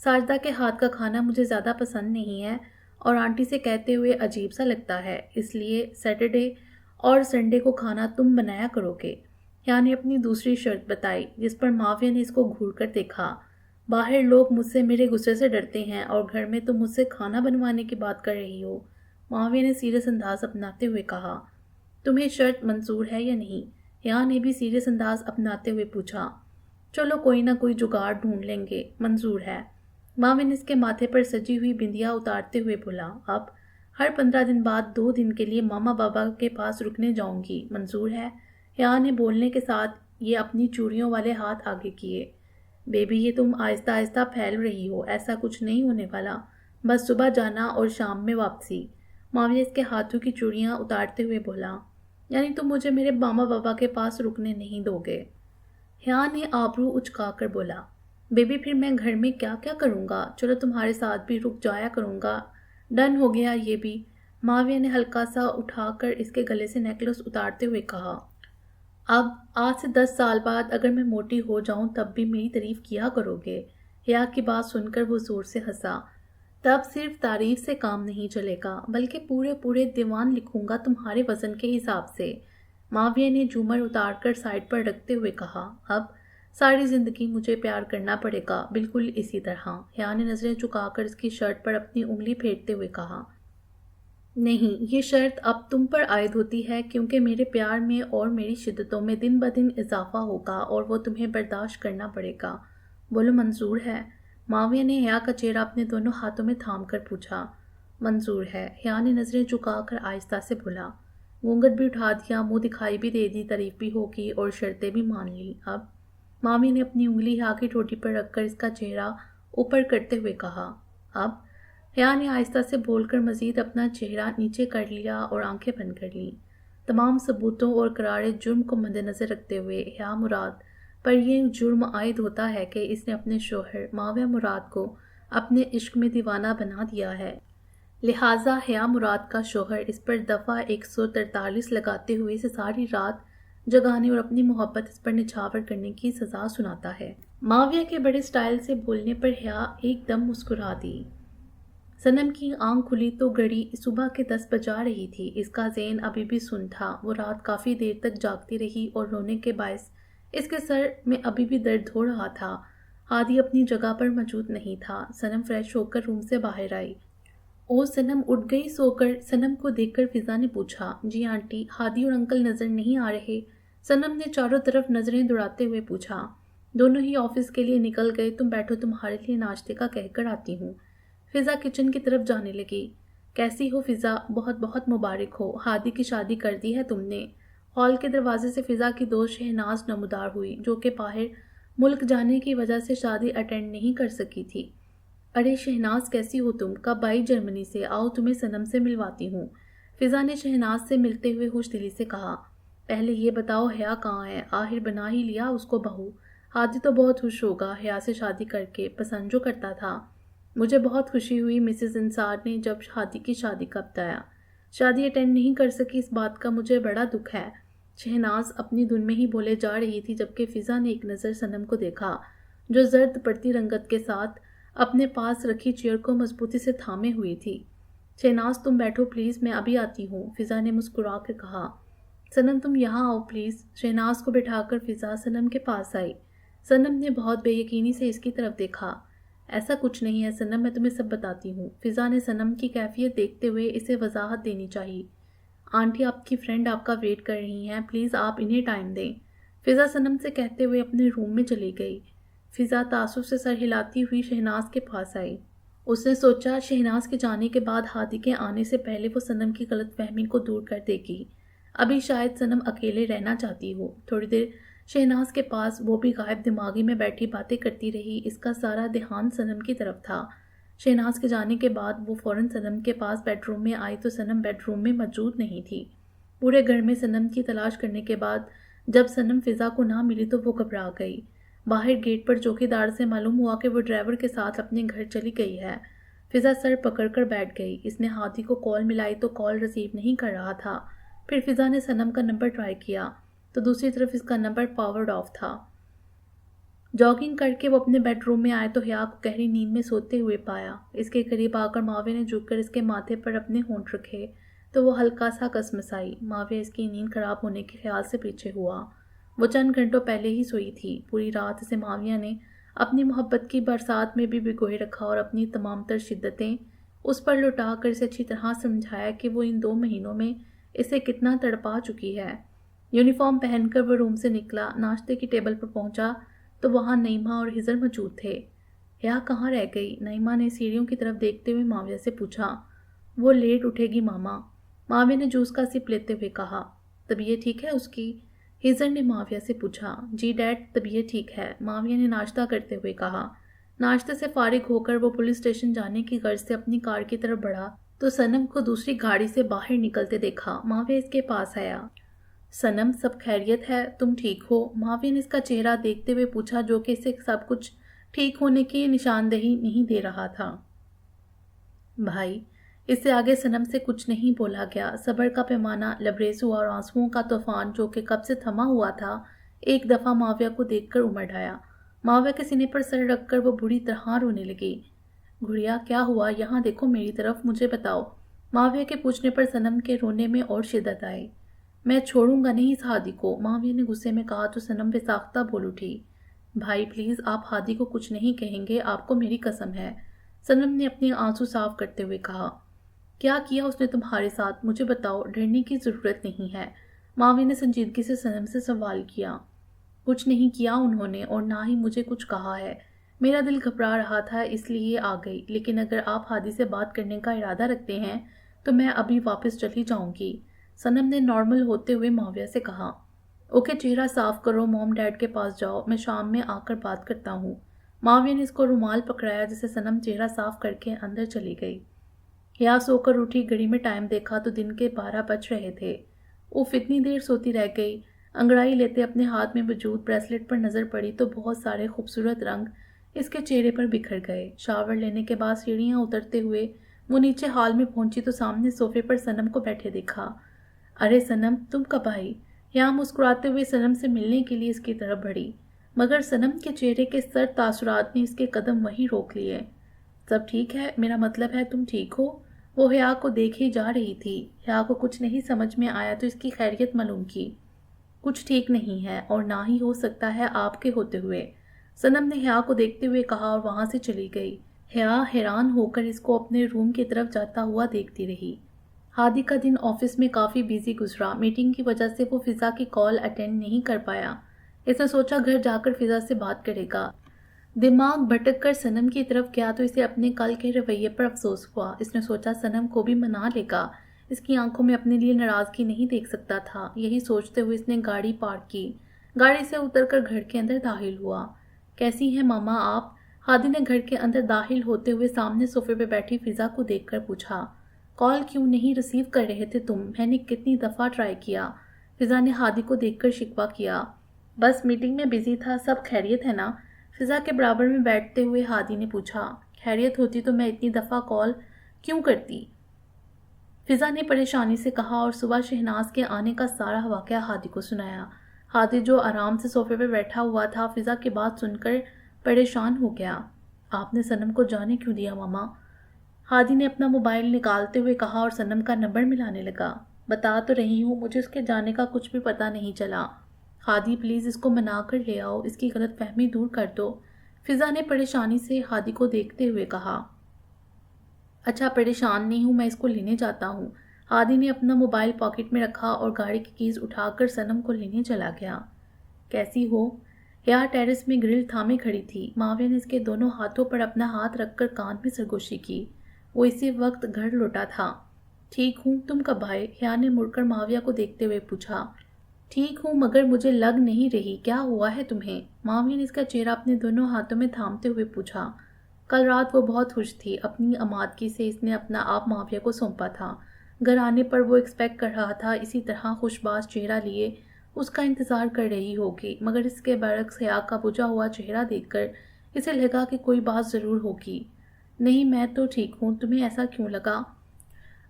ساجدہ کے ہاتھ کا کھانا مجھے زیادہ پسند نہیں ہے اور آنٹی سے کہتے ہوئے عجیب سا لگتا ہے، اس لیے سیٹرڈے اور سنڈے کو کھانا تم بنایا کرو گے، حیا نے اپنی دوسری شرط بتائی، جس پر معاویہ نے اس کو گھور کر دیکھا۔ باہر لوگ مجھ سے میرے غصے سے ڈرتے ہیں اور گھر میں تم مجھ سے کھانا بنوانے کی بات کر رہی ہو۔ معاویہ نے سیریس انداز اپناتے ہوئے کہا۔ تمہیں شرط منظور ہے یا نہیں؟ حیا نے بھی سیریس انداز اپناتے ہوئے پوچھا۔ چلو کوئی نہ کوئی جگاڑ ڈھونڈ لیں گے، منظور ہے، معاویہ نے اس کے ماتھے پر سجی ہوئی بندیا اتارتے ہوئے بولا۔ اب ہر 15 دن بعد 2 دن کے لیے ماما بابا کے پاس رکنے جاؤں گی، منظور ہے؟ حیا نے بولنے کے ساتھ یہ اپنی چوڑیوں والے ہاتھ آگے کیے۔ بیبی یہ تم آہستہ آہستہ پھیل رہی ہو، ایسا کچھ نہیں ہونے والا، بس صبح جانا اور شام میں واپسی۔ معاویہ اس کے ہاتھوں کی چوڑیاں اتارتے ہوئے بولا۔ یعنی تم مجھے میرے ماما بابا کے پاس رکنے نہیں دو گے؟ حیا نے آبرو اچکا کر بولا۔ بیبی پھر میں گھر میں کیا کیا کروں گا، چلو تمہارے ساتھ بھی رک جایا کروں گا، ڈن ہو گیا یہ بھی۔ معاویہ نے ہلکا سا اٹھا کر اس کے گلے سے نیکلس اتارتے ہوئے کہا۔ اب آج سے 10 سال بعد اگر میں موٹی ہو جاؤں تب بھی میری تعریف کیا کرو گے؟ حیا کی بات سن کر وہ زور سے ہنسا۔ تب صرف تعریف سے کام نہیں چلے گا بلکہ پورے دیوان لکھوں گا تمہارے وزن کے حساب سے، معاویہ نے جھومر اتار کر سائڈ پر رکھتے ہوئے کہا۔ اب ساری زندگی مجھے پیار کرنا پڑے گا، بالکل اسی طرح، حیا نے نظریں چکا کر اس کی شرٹ پر اپنی انگلی پھیرتے ہوئے کہا۔ نہیں، یہ شرط اب تم پر عائد ہوتی ہے کیونکہ میرے پیار میں اور میری شدتوں میں دن بدن اضافہ ہوگا اور وہ تمہیں برداشت کرنا پڑے گا، بولو منظور ہے؟ معاویہ نے حیا کا چہرہ اپنے دونوں ہاتھوں میں تھام کر پوچھا۔ منظور ہے، حیا نے نظریں چکا کر آہستہ سے بولا۔ گھونگھٹ بھی اٹھا دیا، منہ دکھائی بھی دے دی، تعریف بھی ہوگی اور شرطیں بھی مان لی۔ اب معاویہ نے اپنی انگلی حیا کی ٹھوٹی پر رکھ کر اس کا چہرہ اوپر کرتے ہوئے کہا۔ اب حیا نے آہستہ سے بول کر مزید اپنا چہرہ نیچے کر لیا اور آنکھیں بند کر لیں۔ تمام ثبوتوں اور قرار جرم کو مد نظر رکھتے ہوئے حیا مراد پر یہ جرم عائد ہوتا ہے کہ اس نے اپنے شوہر معاویہ مراد کو اپنے عشق میں دیوانہ بنا دیا ہے، لہٰذا حیا مراد کا شوہر اس پر دفعہ 143 لگاتے ہوئے اسے ساری رات جگانے اور اپنی محبت اس پر نچھاور کرنے کی سزا سناتا ہے۔ माविया के बड़े स्टाइल से बोलने पर हिया एकदम मुस्कुरा दी। सनम की आंख खुली तो घड़ी सुबह के 10 बजा रही थी। इसका ज़हन अभी भी सुन्न था। वो रात काफ़ी देर तक जागती रही और रोने के बायस इसके सर में अभी भी दर्द हो रहा था। हादी अपनी जगह पर मौजूद नहीं था। सनम फ्रेश होकर रूम से बाहर आई। ओ सनम उठ गई सोकर? सनम को देखकर फिजा ने पूछा। जी आंटी, हादी और अंकल नजर नहीं आ रहे? सनम ने चारों तरफ नजरें दौड़ाते हुए पूछा। दोनों ही ऑफिस के लिए निकल गए। तुम बैठो, तुम्हारे लिए नाश्ते का कहकर आती हूँ। फिजा किचन की तरफ जाने लगी। कैसी हो फिजा? बहुत बहुत मुबारक हो, हादी की शादी कर दी है तुमने। हॉल के दरवाजे से फिजा की दोस्त शहनाज नमदार हुई, जो कि बाहर मुल्क जाने की वजह से शादी अटेंड नहीं कर सकी थी। अरे शहनाज, कैसी हो तुम? कब आई जर्मनी से? आओ तुम्हें सनम से मिलवाती हूँ। फिजा ने शहनाज से मिलते हुए खुश दिली से कहा। पहले ये बताओ हया कहाँ है? आखिर बना ही लिया उसको बहू। हादी तो बहुत खुश होगा हया से शादी करके, पसंद जो करता था। मुझे बहुत खुशी हुई मिसेस इंसार ने जब हादी की शादी का बताया। शादी अटेंड नहीं कर सकी, इस बात का मुझे बड़ा दुख है। शहनाज अपनी धुन में ही बोले जा रही थी, जबकि फिजा ने एक नज़र सनम को देखा, जो जर्द पड़ती रंगत के साथ अपने पास रखी चेयर को मजबूती से थामे हुई थी। शहनाज तुम बैठो प्लीज़, मैं अभी आती हूँ, फिजा ने मुस्कुरा कर कहा। सनम तुम यहाँ आओ प्लीज़। शहनाज को बिठाकर फिजा सनम के पास आई। सनम ने बहुत बेयकीनी से इसकी तरफ देखा। ऐसा कुछ नहीं है सनम, मैं तुम्हें सब बताती हूँ। फिजा ने सनम की कैफियत देखते हुए इसे वजाहत देनी चाहिए। आंटी आपकी फ्रेंड आपका वेट कर रही हैं, प्लीज़ आप इन्हें टाइम दें। फिजा सनम से कहते हुए अपने रूम में चली गई। फिजा तासुब से सर हिलाती हुई शहनाज के पास आई। उसने सोचा शहनाज के जाने के बाद हादी के आने से पहले वो सनम की गलतफहमी को दूर कर देगी। अभी शायद सनम अकेले रहना चाहती हो। थोड़ी देर शहनाज के पास वो भी गायब दिमागी में बैठी बातें करती रही। इसका सारा ध्यान सनम की तरफ था। शहनाज के जाने के बाद वो फौरन सनम के पास बेडरूम में आई तो सनम बेडरूम में मौजूद नहीं थी। पूरे घर में सनम की तलाश करने के बाद जब सनम फिजा को ना मिली तो वो घबरा गई। बाहर गेट पर चौकीदार से मालूम हुआ कि वो ड्राइवर के साथ अपने घर चली गई है। फिजा सर पकड़कर बैठ गई। इसने हादी को कॉल मिलाई तो कॉल रिसीव नहीं कर रहा था। फिर फिजा ने सनम का नंबर ट्राई किया तो दूसरी तरफ इसका नंबर पावर्ड ऑफ था। जॉगिंग करके वो अपने बेडरूम में आए तो हया को गहरी नींद में सोते हुए पाया। इसके करीब आकर मावे ने झुककर इसके माथे पर अपने होंठ रखे तो वो हल्का सा कसमसाई। मावे इसकी नींद खराब होने के ख्याल से पीछे हुआ। वो चंद घंटों पहले ही सोई थी। पूरी रात इसे माविया ने अपनी मोहब्बत की बरसात में भी भिगोए रखा और अपनी तमाम तर शिद्दतें उस पर लुटा कर इसे अच्छी तरह समझाया कि वो इन 2 महीनों में इसे कितना तड़पा चुकी है। यूनिफॉर्म पहनकर वो रूम से निकला। नाश्ते की टेबल पर पहुंचा तो वहां नईमा और हिजर मौजूद थे। हया कहाँ रह गई? नईमा ने सीढ़ियों की तरफ देखते हुए माविया से पूछा। वो लेट उठेगी मामा, माविया ने जूस का सिप लेते हुए कहा। तबीयत ठीक है उसकी? हिजर ने माविया से पूछा। जी डैड, तबीयत ठीक है, माविया ने नाश्ता करते हुए कहा। नाश्ते से फारिग होकर वो पुलिस स्टेशन जाने की गर्ज से अपनी कार की तरफ बढ़ा तो सनम को दूसरी गाड़ी से बाहर निकलते देखा। माविया इसके पास आया। सनम, सब खैरियत है? तुम ठीक हो? माविया ने इसका चेहरा देखते हुए पूछा, जो कि इसे सब कुछ ठीक होने की निशानदेही नहीं दे रहा था। भाई, इससे आगे सनम से कुछ नहीं बोला गया। सब्र का पैमाना लबरेज हुआ और आंसुओं का तूफान, जो कि कब से थमा हुआ था, एक दफ़ा माविया को देखकर उमड़ आया। माविया के सीने पर सर रखकर वो बुरी तरह रोने लगी। गुड़िया, क्या हुआ? यहाँ देखो मेरी तरफ, मुझे बताओ। माविया के पूछने पर सनम के रोने में और शिद्दत आई। मैं छोड़ूंगा नहीं इस हादी को, माविया ने गुस्से में कहा तो सनम बेसाख्ता बोल उठी। भाई प्लीज़, आप हादी को कुछ नहीं कहेंगे, आपको मेरी कसम है, सनम ने अपने आंसू साफ करते हुए कहा। क्या किया उसने तुम्हारे साथ? मुझे बताओ, डरने की ज़रूरत नहीं है, माविया ने संजीदगी से सनम से सवाल किया। कुछ नहीं किया उन्होंने और ना ही मुझे कुछ कहा है। मेरा दिल घबरा रहा था इसलिए आ गई, लेकिन अगर आप हादी से बात करने का इरादा रखते हैं तो मैं अभी वापस चली जाऊंगी, सनम ने नॉर्मल होते हुए माविया से कहा। ओके, चेहरा साफ करो, मॉम डैड के पास जाओ, मैं शाम में आकर बात करता हूँ। माविया ने इसको रुमाल पकड़ाया जिसे सनम चेहरा साफ करके अंदर चली गई। हया सोकर उठी, घड़ी में टाइम देखा तो दिन के 12 बज रहे थे। उफ, इतनी देर सोती रह गई। अंगड़ाई लेते अपने हाथ में मौजूद ब्रेसलेट पर नज़र पड़ी तो बहुत सारे खूबसूरत रंग इसके चेहरे पर बिखर गए। शावर लेने के बाद सीढ़ियाँ उतरते हुए वो नीचे हॉल में पहुंची तो सामने सोफे पर सनम को बैठे देखा। अरे सनम, तुम कब आई? यहाँ मुस्कुराते हुए सनम से मिलने के लिए इसकी तरफ बढ़ी। مگر صنم کے چہرے کے سرد تاثرات نے اس کے قدم وہیں روک لیے۔ سب ٹھیک ہے، میرا مطلب ہے تم ٹھیک ہو؟ وہ حیا کو دیکھے جا رہی تھی۔ حیا کو کچھ نہیں سمجھ میں آیا تو اس کی خیریت معلوم کی۔ کچھ ٹھیک نہیں ہے اور نہ ہی ہو سکتا ہے آپ کے ہوتے ہوئے، صنم نے حیا کو دیکھتے ہوئے کہا اور وہاں سے چلی گئی۔ حیا حیران ہو کر اس کو اپنے روم کی طرف جاتا ہوا دیکھتی رہی۔ ہادی کا دن آفس میں کافی بیزی گزرا۔ میٹنگ کی وجہ سے وہ فضا کی کال اٹینڈ نہیں کر پایا۔ اس نے سوچا گھر جا کر فضا سے بات کرے گا۔ دماغ بھٹک کر صنم کی طرف گیا تو اسے اپنے کل کے رویے پر افسوس ہوا۔ اس نے سوچا صنم کو بھی منا لے گا، اس کی آنکھوں میں اپنے لیے ناراضگی نہیں دیکھ سکتا تھا۔ یہی سوچتے ہوئے اس نے گاڑی پارک کی، گاڑی سے اتر کر گھر کے اندر داخل ہوا۔ کیسی ہیں ماما آپ؟ ہادی نے گھر کے اندر داخل ہوتے ہوئے سامنے صوفے پہ بیٹھی فضا کو دیکھ کر پوچھا۔ کال کیوں نہیں ریسیو کر رہے تھے تم؟ میں نے کتنی دفعہ ٹرائی کیا۔ فضا نے ہادی کو دیکھ کر شکوہ کیا۔ بس میٹنگ میں بزی تھا، سب خیریت ہے نا؟ فضا کے برابر میں بیٹھتے ہوئے ہادی نے پوچھا۔ خیریت ہوتی تو میں اتنی دفعہ کال کیوں کرتی؟ فضا نے پریشانی سے کہا اور صبح شہناز کے آنے کا سارا واقعہ ہادی کو سنایا۔ ہادی جو آرام سے صوفے پہ بیٹھا ہوا تھا فضا کی بات سن کر پریشان ہو گیا۔ آپ نے صنم کو جانے کیوں دیا ماما؟ ہادی نے اپنا موبائل نکالتے ہوئے کہا اور صنم کا نمبر ملانے لگا۔ بتا تو رہی ہوں مجھے اس کے جانے کا کچھ بھی پتہ نہیں چلا۔ ہادی پلیز اس کو منا کر لے آؤ، اس کی غلط فہمی دور کر دو، فضا نے پریشانی سے ہادی کو دیکھتے ہوئے کہا۔ اچھا پریشان نہیں ہوں، میں اس کو لینے جاتا ہوں۔ ہادی نے اپنا موبائل پاکٹ میں رکھا اور گاڑی کی کیز اٹھا کر صنم کو لینے چلا گیا۔ کیسی ہو؟ حیا ٹیرس میں گرل تھامے کھڑی تھی۔ معاویہ نے اس کے دونوں ہاتھوں پر اپنا ہاتھ رکھ کر کان میں سرگوشی کی۔ وہ اسی وقت گھر لوٹا تھا۔ ٹھیک ہوں، تم کب آئے؟ حیا نے مڑ کر معاویہ کو دیکھتے ہوئے پوچھا۔ ٹھیک ہوں مگر مجھے لگ نہیں رہی، کیا ہوا ہے تمہیں؟ معاویہ نے اس کا چہرہ اپنے دونوں ہاتھوں میں تھامتے ہوئے پوچھا۔ کل رات وہ بہت خوش تھی، اپنی امادگی سے اس نے اپنا آپ معاویہ کو سونپا تھا۔ گھر آنے پر وہ ایکسپیکٹ کر رہا تھا اسی طرح خوش باز چہرہ لیے اس کا انتظار کر رہی ہوگی، مگر اس کے برعکس حیا کا بجھا ہوا چہرہ دیکھ کر اسے لگا کہ کوئی بات ضرور ہوگی۔ نہیں میں تو ٹھیک ہوں، تمہیں ایسا کیوں لگا؟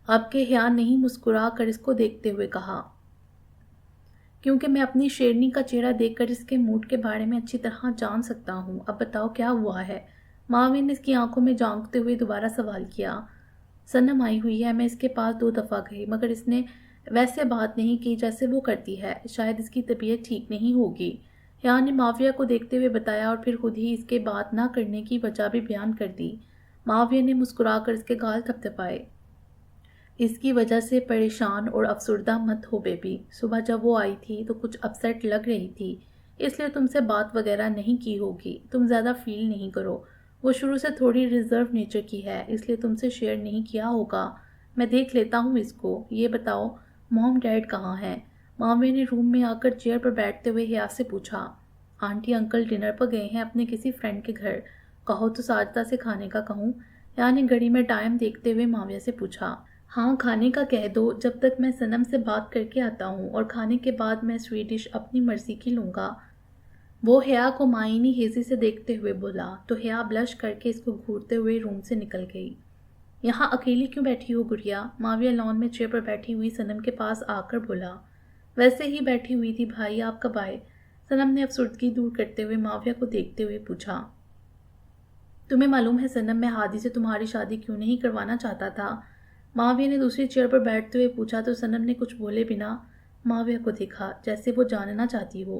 اب کہ حیا نہیں مسکرا کر اس کو دیکھتے ہوئے کہا۔ کیونکہ میں اپنی شیرنی کا چہرہ دیکھ کر اس کے موڈ کے بارے میں اچھی طرح جان سکتا ہوں۔ اب بتاؤ کیا ہوا ہے؟ معاویہ نے اس کی آنکھوں میں جھانکتے ہوئے دوبارہ سوال کیا۔ صنم آئی ہوئی ہے، میں اس کے پاس 2 دفعہ گئی مگر اس نے ویسے بات نہیں کی جیسے وہ کرتی ہے، شاید اس کی طبیعت ٹھیک نہیں ہوگی، حیا نے معاویہ کو دیکھتے ہوئے بتایا اور پھر خود ہی اس کے بات نہ کرنے کی وجہ بھی بیان کر دی۔ معاویہ نے مسکرا کر اس کے گال تھپتھپائے۔ اس کی وجہ سے پریشان اور افسردہ مت ہو بیبی، صبح جب وہ آئی تھی تو کچھ اپسیٹ لگ رہی تھی، اس لیے تم سے بات وغیرہ نہیں کی ہوگی، تم زیادہ فیل نہیں کرو، وہ شروع سے تھوڑی ریزرو نیچر کی ہے اس لیے تم سے شیئر نہیں کیا ہوگا، میں دیکھ لیتا ہوں اس کو۔ یہ بتاؤ موم ڈیڈ کہاں ہیں؟ معاویہ نے روم میں آ کر چیئر پر بیٹھتے ہوئے حیا سے پوچھا۔ آنٹی انکل ڈنر پر گئے ہیں اپنے کسی فرینڈ کے گھر، کہو تو ساجدہ سے کھانے کا کہوں؟ حیا نے گھڑی میں ٹائم دیکھتے ہوئے معاویہ سے پوچھا۔ ہاں کھانے کا کہہ دو، جب تک میں صنم سے بات کر کے آتا ہوں اور کھانے کے بعد میں سویٹ ڈش اپنی مرضی کی لوں گا۔ وہ حیا کو معائنی ہیزی سے دیکھتے ہوئے بولا تو حیا بلش کر کے اس کو گھورتے ہوئے روم سے نکل گئی۔ یہاں اکیلی کیوں بیٹھی ہو گڑیا؟ معاویہ لان میں چیئر پر بیٹھی ہوئی صنم کے پاس آ کر بولا۔ ویسے ہی بیٹھی ہوئی تھی بھائی، آپ کب آئے؟ صنم نے افسردگی دور کرتے ہوئے معاویہ کو دیکھتے ہوئے پوچھا۔ تمہیں معلوم ہے صنم، میں ہادی سے تمہاری شادی کیوں نہیں کروانا چاہتا تھا؟ معاویہ نے دوسری چیئر پر بیٹھتے ہوئے پوچھا تو صنم نے کچھ بولے بنا معاویہ کو دیکھا جیسے وہ جاننا چاہتی ہو۔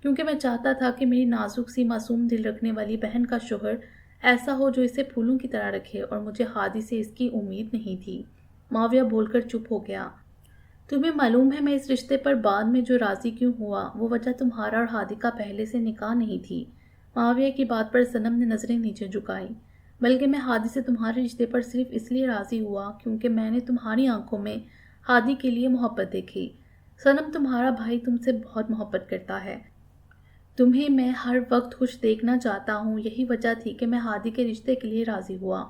کیونکہ میں چاہتا تھا کہ میری نازک سی معصوم دل رکھنے والی بہن کا شوہر ایسا ہو جو اسے پھولوں کی طرح رکھے، اور مجھے ہادی سے اس کی امید نہیں تھی۔ معاویہ بول کر چپ ہو گیا۔ تمہیں معلوم ہے میں اس رشتے پر بعد میں جو راضی کیوں ہوا، وہ وجہ تمہارا اور ہادی کا پہلے سے نکاح نہیں تھی۔ معاویہ کی بات پر صنم نے نظریں نیچے جھکائی۔ بلکہ میں ہادی سے تمہارے رشتے پر صرف اس لیے راضی ہوا کیونکہ میں نے تمہاری آنکھوں میں ہادی کے لیے محبت دیکھی۔ صنم تمہارا بھائی تم سے بہت محبت کرتا ہے، تمہیں میں ہر وقت خوش دیکھنا چاہتا ہوں، یہی وجہ تھی کہ میں ہادی کے رشتے کے لیے راضی ہوا۔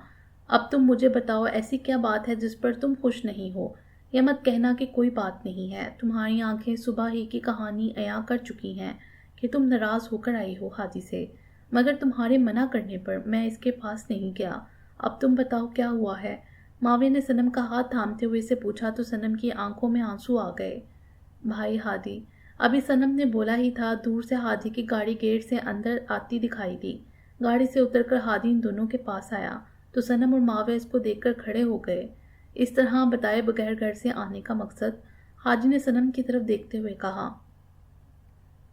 اب تم مجھے بتاؤ ایسی کیا بات ہے جس پر تم خوش نہیں ہو؟ یہ مت کہنا کہ کوئی بات نہیں ہے، تمہاری آنکھیں صبح ہی کی کہانی عیاں کر چکی ہیں کہ تم ناراض ہو کر آئی ہو ہادی سے، مگر تمہارے منع کرنے پر میں اس کے پاس نہیں گیا۔ اب تم بتاؤ کیا ہوا ہے؟ معاویہ نے صنم کا ہاتھ تھامتے ہوئے سے پوچھا تو صنم کی آنکھوں میں آنسو آ گئے۔ بھائی ہادی، ابھی صنم نے بولا ہی تھا، دور سے ہادی کی گاڑی گیٹ سے اندر آتی دکھائی دی۔ گاڑی سے اتر کر ہادی ان دونوں کے پاس آیا تو صنم اور معاویہ اس کو دیکھ کر کھڑے ہو گئے۔ اس طرح بتائے بغیر گھر سے آنے کا مقصد؟ ہادی نے صنم کی طرف دیکھتے ہوئے کہا۔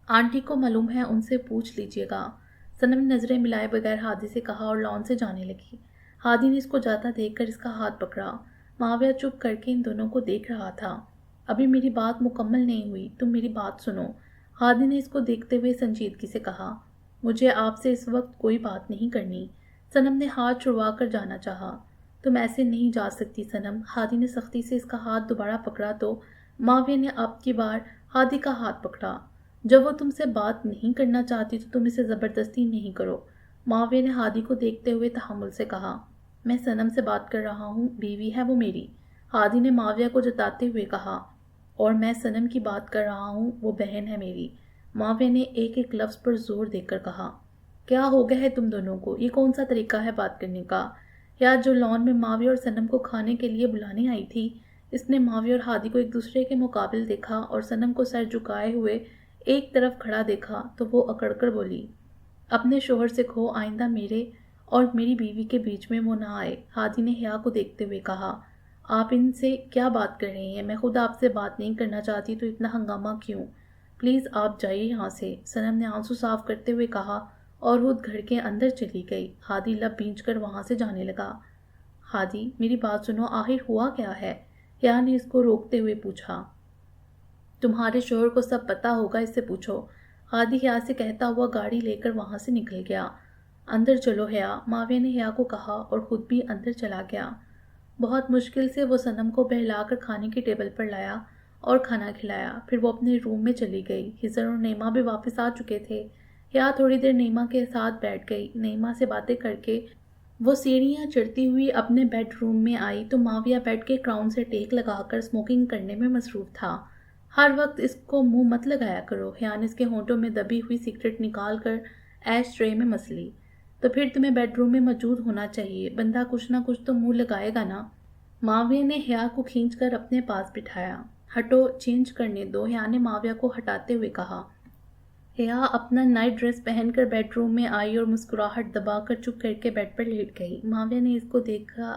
آنٹی کو معلوم ہے، ان سے پوچھ لیجئے گا۔ صنم نے نظریں ملائے بغیر ہادی سے کہا اور لان سے جانے لگی۔ ہادی نے اس کو جاتا دیکھ کر اس کا ہاتھ پکڑا۔ معاویہ چپ کر کے ان دونوں کو دیکھ رہا تھا۔ ابھی میری بات مکمل نہیں ہوئی، تم میری بات سنو، ہادی نے اس کو دیکھتے ہوئے سنجیدگی سے کہا۔ مجھے آپ سے اس وقت کوئی بات نہیں کرنی۔ صنم نے ہاتھ چھڑوا کر جانا چاہا۔ تم ایسے نہیں جا سکتی صنم۔ ہادی نے سختی سے اس کا ہاتھ دوبارہ پکڑا تو معاویہ نے اب کی بار ہادی کا ہاتھ پکڑا۔ جب وہ تم سے بات نہیں کرنا چاہتی تو تم اسے زبردستی نہیں کرو۔ معاویہ نے ہادی کو دیکھتے ہوئے تحمل سے کہا۔ میں صنم سے بات کر رہا ہوں، بیوی ہے وہ میری۔ ہادی نے معاویہ کو جتاتے ہوئے کہا۔ اور میں صنم کی بات کر رہا ہوں، وہ بہن ہے میری۔ معاویہ نے ایک ایک لفظ پر زور دے کر کہا۔ کیا ہو گیا ہے تم دونوں کو؟ یہ کون سا طریقہ ہے بات کرنے کا؟ یا جو لان میں معاویہ اور صنم کو کھانے کے لیے بلانے آئی تھی، اس نے معاویہ اور ہادی کو ایک دوسرے کے مقابل دیکھا اور صنم کو سر جھکائے ہوئے ایک طرف کھڑا دیکھا تو وہ اکڑ کر بولی، اپنے شوہر سے کہو آئندہ میرے اور میری بیوی کے بیچ میں وہ نہ آئے۔ ہادی نے حیا کو دیکھتے ہوئے کہا، آپ ان سے کیا بات کر رہے ہیں؟ میں خود آپ سے بات نہیں کرنا چاہتی تو اتنا ہنگامہ کیوں؟ پلیز آپ جائیے یہاں سے، صنم نے آنسو صاف کرتے ہوئے کہا اور خود گھر کے اندر چلی گئی۔ ہادی لب بھینچ کر وہاں سے جانے لگا۔ ہادی میری بات سنو، آخر ہوا کیا ہے؟ حیا نے اس کو روکتے ہوئے پوچھا۔ تمہارے شوہر کو سب پتا ہوگا، اس سے پوچھو۔ ہادی حیا سے کہتا ہوا گاڑی لے کر وہاں سے نکل گیا۔ اندر چلو حیا، معاویہ نے حیا کو کہا اور خود بھی اندر چلا گیا۔ بہت مشکل سے وہ صنم کو بہلا کر کھانے کی ٹیبل پر لایا اور کھانا کھلایا، پھر وہ اپنے روم میں چلی گئی۔ ہزر اور نیما بھی واپس آ چکے تھے۔ حیا تھوڑی دیر نیما کے ساتھ بیٹھ گئی۔ نیما سے باتیں کر کے وہ سیڑھیاں چڑھتی ہوئی اپنے بیڈ روم میں آئی تو معاویہ بیڈ کے کراؤن سے ٹیک لگا کر اسموکنگ کرنے میں مصروف تھا۔ ہر وقت اس کو منہ مت لگایا کرو۔ حیا نے اس کے ہونٹوں میں دبی ہوئی سگریٹ نکال کر ایش ٹرے میں مس لی۔ تو پھر تمہیں بیڈ روم میں موجود ہونا چاہیے، بندہ کچھ نہ کچھ تو منہ لگائے گا نا۔ معاویہ نے حیا کو کھینچ کر اپنے پاس بٹھایا۔ ہٹو، چینج کرنے دو، حیا نے معاویہ کو ہٹاتے ہوئے کہا۔ حیا اپنا نائٹ ڈریس پہن کر بیڈ روم میں آئی اور مسکراہٹ دبا کر چپ کر کے بیڈ پر لیٹ گئی۔ معاویہ نے اس کو دیکھا،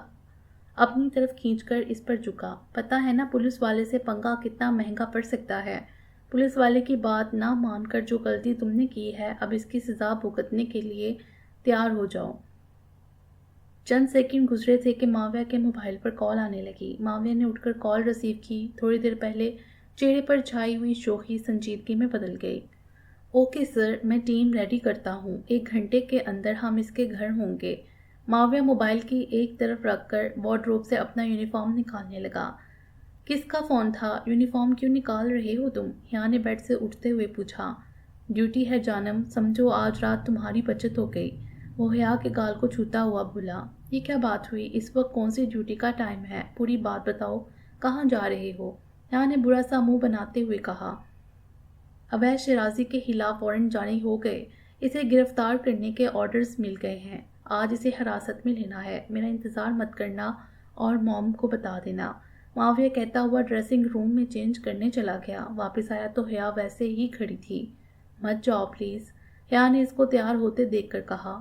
اپنی طرف کھینچ کر اس پر جھکا۔ پتہ ہے نا پولیس والے سے پنگا کتنا مہنگا پڑ سکتا ہے۔ پولیس والے کی بات نہ مان کر جو غلطی تم نے کی ہے، اب اس کی سزا بھگتنے کے لیے تیار ہو جاؤ۔ چند سیکنڈ گزرے تھے کہ معاویہ کے موبائل پر کال آنے لگی۔ معاویہ نے اٹھ کر کال ریسیو کی۔ تھوڑی دیر پہلے چہرے پر چھائی ہوئی شوخی سنجیدگی میں بدل گئی۔ اوکے سر، میں ٹیم ریڈی کرتا ہوں، 1 گھنٹے کے اندر ہم اس کے گھر ہوں گے۔ معاویہ موبائل کی ایک طرف رکھ کر وارڈروب سے اپنا یونیفارم نکالنے لگا۔ کس کا فون تھا؟ یونیفارم کیوں نکال رہے ہو تم؟ حیا نے بیڈ سے اٹھتے ہوئے پوچھا۔ ڈیوٹی ہے جانم، سمجھو آج رات تمہاری بچت ہو گئی۔ وہ حیا کے گال کو چھوتا ہوا بولا۔ یہ کیا بات ہوئی؟ اس وقت کون سی ڈیوٹی کا ٹائم ہے؟ پوری بات بتاؤ، کہاں جا رہے ہو؟ حیا نے برا سا منہ بناتے ہوئے کہا۔ اویس شیرازی کے خلاف وارنٹ جاری ہو گئے، اسے گرفتار کرنے کے آرڈرز مل گئے ہیں، آج اسے حراست میں لینا ہے، میرا انتظار مت کرنا اور موم کو بتا دینا۔ معاویہ کہتا ہوا ڈریسنگ روم میں چینج کرنے چلا گیا۔ واپس آیا تو حیا ویسے ہی کھڑی تھی۔ مت جاؤ پلیز، حیا نے اس کو تیار ہوتے دیکھ کر کہا۔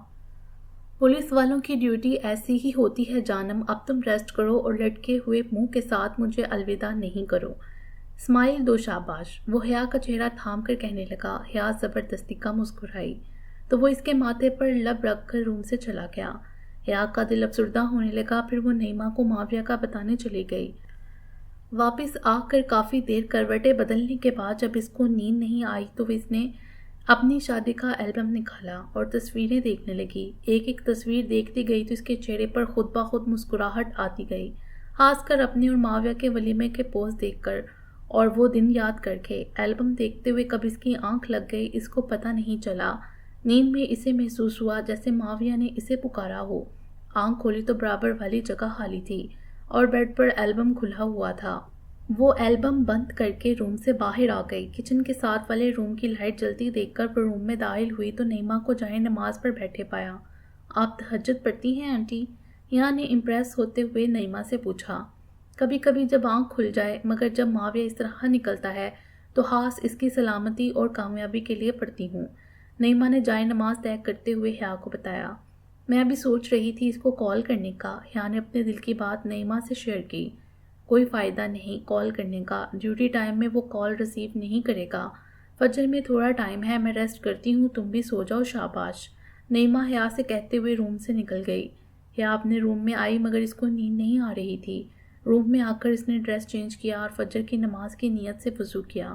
پولیس والوں کی ڈیوٹی ایسی ہی ہوتی ہے جانم، اب تم ریسٹ کرو اور لٹکے ہوئے منہ کے ساتھ مجھے الوداع نہیں کرو۔ اسمائل دو شاباش، وہ حیا کا چہرہ تھام کر کہنے لگا۔ حیا زبردستی کا مسکرائی تو وہ اس کے ماتھے پر لب رکھ کر روم سے چلا گیا۔ حیا کا دل افسردہ ہونے لگا، پھر وہ نیما کو معاویہ کا بتانے چلی گئی۔ واپس آ کر کافی دیر کروٹیں بدلنے کے بعد جب اس کو نیند نہیں آئی تو اس نے اپنی شادی کا البم نکالا اور تصویریں دیکھنے لگی۔ ایک ایک تصویر دیکھتی گئی تو اس کے چہرے پر خود بخود مسکراہٹ آتی گئی، خاص کر اپنے اور معاویہ کے ولیمے کے پوز دیکھ کر اور وہ دن یاد کر کے۔ البم دیکھتے ہوئے کب اس کی آنکھ لگ گئی اس کو پتہ نہیں چلا۔ نیند میں اسے محسوس ہوا جیسے معاویہ نے اسے پکارا ہو۔ آنکھ کھولی تو برابر والی جگہ خالی تھی اور بیڈ پر البم کھلا ہوا تھا۔ وہ البم بند کر کے روم سے باہر آ گئی۔ کچن کے ساتھ والے روم کی لائٹ جلتی دیکھ کر وہ روم میں داخل ہوئی تو نیما کو جائے نماز پر بیٹھے پایا۔ آپ تہجد پڑھتی ہیں آنٹی؟ حیا نے امپریس ہوتے ہوئے نیما سے پوچھا۔ کبھی کبھی جب آنکھ کھل جائے، مگر جب معاویہ اس طرح نکلتا ہے تو خاص اس کی سلامتی اور کامیابی کے لیے پڑھتی ہوں۔ نعیمہ نے جائے نماز طے کرتے ہوئے حیا کو بتایا۔ میں ابھی سوچ رہی تھی اس کو کال کرنے کا۔ حیا نے اپنے دل کی بات نعیمہ سے شیئر کی۔ کوئی فائدہ نہیں کال کرنے کا، ڈیوٹی ٹائم میں وہ کال ریسیو نہیں کرے گا۔ فجر میں تھوڑا ٹائم ہے، میں ریسٹ کرتی ہوں، تم بھی سو جاؤ، شاباش۔ نعیمہ حیا سے کہتے ہوئے روم سے نکل گئی۔ حیا اپنے روم میں آئی مگر اس کو نیند نہیں آ رہی تھی۔ روم میں آ کر اس نے ڈریس چینج کیا اور فجر کی نماز کی نیت سے وضو کیا۔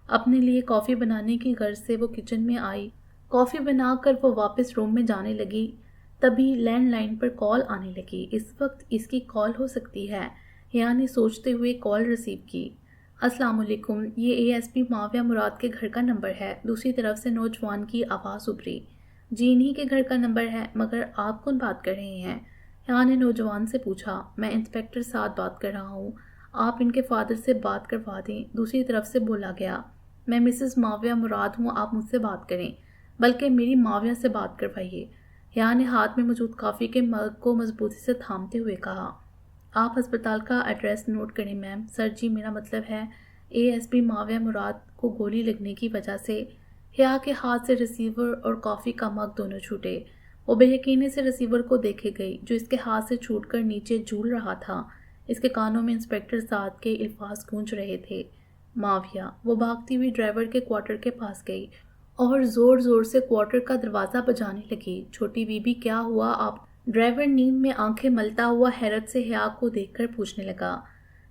اپنے لیے کافی بنانے کی غرض سے وہ کچن میں آئی۔ کافی بنا کر وہ واپس روم میں جانے لگی، تبھی لینڈ لائن پر کال آنے لگی۔ اس وقت اس کی کال ہو سکتی ہے، حیا نے سوچتے ہوئے کال ریسیو کی۔ السلام علیکم، یہ اے ایس پی معاویہ مراد کے گھر کا نمبر ہے۔ دوسری طرف سے نوجوان کی آواز ابھری۔ جی انہی کے گھر کا نمبر ہے، مگر آپ کون بات کر رہے ہیں؟ حیا نے نوجوان سے پوچھا۔ میں انسپیکٹر سعد بات کر رہا ہوں، آپ ان کے فادر سے بات کروا دیں۔ دوسری طرف سے بولا گیا۔ میں مسز معاویہ مراد ہوں، آپ مجھ سے بات کریں، بلکہ میری معاویہ سے بات کروائیے۔ حیا نے ہاتھ میں موجود کافی کے مگ کو مضبوطی سے تھامتے ہوئے کہا۔ آپ ہسپتال کا ایڈریس نوٹ کریں میم۔ سر جی میرا مطلب ہے اے ایس پی معاویہ مراد کو گولی لگنے کی وجہ سے۔ حیا کے ہاتھ سے ریسیور اور کافی کا مگ دونوں چھوٹے۔ وہ بے یقینی سے ریسیور کو دیکھے گئی جو اس کے ہاتھ سے چھوٹ کر نیچے جھول رہا تھا۔ اس کے کانوں میں انسپیکٹر سعد کے الفاظ گونج رہے تھے۔ معاویہ۔ وہ بھاگتی ہوئی ڈرائیور کے کوارٹر کے پاس گئی اور زور زور سے کوارٹر کا دروازہ بجانے لگی۔ چھوٹی بی بی کیا ہوا آپ؟ ڈرائیور نیند میں آنکھیں ملتا ہوا حیرت سے حیا کو دیکھ کر پوچھنے لگا۔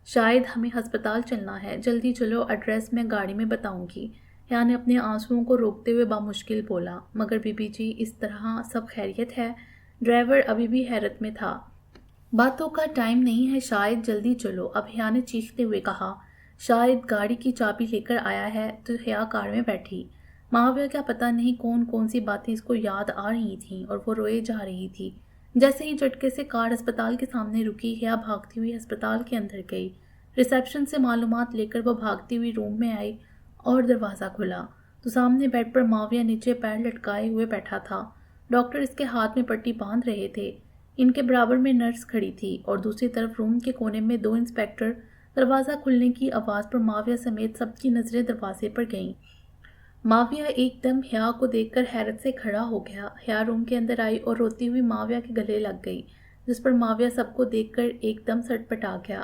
شاید ہمیں ہسپتال چلنا ہے، جلدی چلو، ایڈریس میں گاڑی میں بتاؤں گی۔ حیا نے اپنے آنسوؤں کو روکتے ہوئے بامشکل بولا۔ مگر بی بی جی اس طرح سب خیریت ہے؟ ڈرائیور ابھی بھی حیرت میں تھا۔ باتوں کا ٹائم نہیں ہے، شاید جلدی چلو، اب حیا نے چیختے ہوئے کہا۔ شاید گاڑی کی چابی لے کر آیا ہے تو حیا کار میں بیٹھی۔ معاویہ کیا پتہ نہیں کون کون سی باتیں اس کو یاد آ رہی تھیں اور وہ روئے جا رہی تھی۔ جیسے ہی جھٹکے سے کار ہسپتال کے سامنے رکی، حیا بھاگتی ہوئی ہسپتال کے اندر گئی۔ ریسیپشن سے معلومات لے کر وہ بھاگتی ہوئی روم میں آئی اور دروازہ کھلا تو سامنے بیڈ پر معاویہ نیچے پیر لٹکائے ہوئے بیٹھا تھا۔ ڈاکٹر اس کے ہاتھ میں پٹی باندھ رہے تھے۔ ان کے برابر میں نرس کھڑی تھی اور دوسری طرف روم کے کونے میں دو انسپیکٹر۔ دروازہ کھلنے کی آواز پر معاویہ سمیت سب کی نظریں دروازے پر گئیں۔ معاویہ ایک دم حیا کو دیکھ کر حیرت سے کھڑا ہو گیا۔ حیا روم کے اندر آئی اور روتی ہوئی معاویہ کے گلے لگ گئی، جس پر معاویہ سب کو دیکھ کر ایک دم سٹ پٹا گیا۔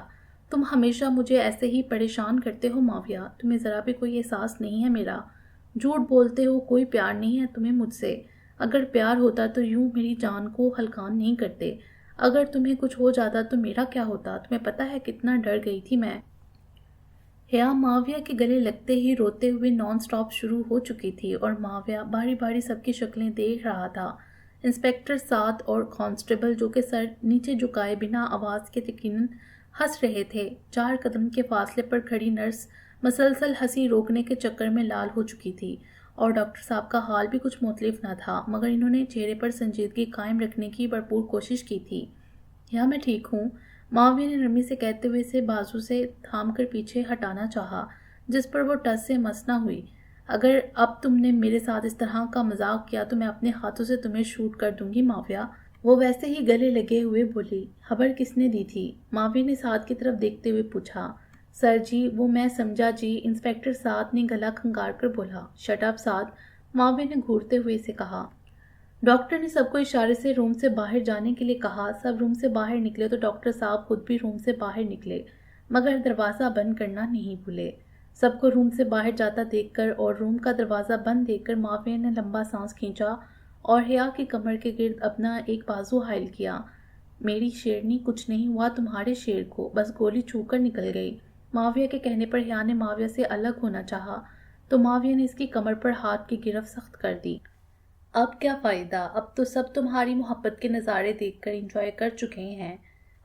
تم ہمیشہ مجھے ایسے ہی پریشان کرتے ہو معاویہ، تمہیں ذرا بھی کوئی احساس نہیں ہے میرا؟ جھوٹ بولتے ہو، کوئی پیار نہیں ہے تمہیں مجھ سے۔ اگر پیار ہوتا تو یوں میری جان کو ہلکان نہیں کرتے۔ اگر تمہیں کچھ ہو جاتا تو میرا کیا ہوتا؟ تمہیں پتہ ہے کتنا ڈر گئی تھی میں۔ حیا معاویہ کے گلے لگتے ہی روتے ہوئے نان سٹاپ شروع ہو چکی تھی اور معاویہ باری باری سب کی شکلیں دیکھ رہا تھا۔ انسپیکٹر سعد اور کانسٹیبل جو کہ سر نیچے جھکائے بنا آواز کے یقیناً ہنس رہے تھے۔ 4 قدم کے فاصلے پر کھڑی نرس مسلسل ہنسی روکنے کے چکر میں لال ہو چکی تھی اور ڈاکٹر صاحب کا حال بھی کچھ مختلف نہ تھا، مگر انہوں نے چہرے پر سنجیدگی قائم رکھنے کی بھرپور کوشش کی تھی۔ یا میں ٹھیک ہوں، معاویہ نے نرمی سے کہتے ہوئے اسے بازو سے تھام کر پیچھے ہٹانا چاہا، جس پر وہ ٹس سے مس نہ ہوئی۔ اگر اب تم نے میرے ساتھ اس طرح کا مذاق کیا تو میں اپنے ہاتھوں سے تمہیں شوٹ کر دوں گی معاویہ۔ وہ ویسے ہی گلے لگے ہوئے بولی۔ خبر کس نے دی تھی؟ معاویہ نے سعد کی طرف دیکھتے ہوئے پوچھا۔ سر جی وہ میں سمجھا جی، انسپیکٹر سعد نے گلا کھنگار کر بولا۔ شٹ اپ سعد، معاویہ نے گھورتے ہوئے اسے کہا۔ ڈاکٹر نے سب کو اشارے سے روم سے باہر جانے کے لیے کہا۔ سب روم سے باہر نکلے تو ڈاکٹر صاحب خود بھی روم سے باہر نکلے، مگر دروازہ بند کرنا نہیں بھولے۔ سب کو روم سے باہر جاتا دیکھ کر اور روم کا دروازہ بند دیکھ کر معاویہ نے لمبا سانس کھینچا اور حیا کی کمر کے گرد اپنا ایک بازو حائل کیا۔ میری شیرنی، کچھ نہیں ہوا تمہارے شیر کو، بس گولی چھو کر نکل گئی۔ معاویہ کے کہنے پر حیا نے معاویہ سے الگ ہونا چاہا تو معاویہ نے اس کی کمر پر ہاتھ کی گرفت سخت کر دی۔ اب کیا فائدہ، اب تو سب تمہاری محبت کے نظارے دیکھ کر انجوائے کر چکے ہیں،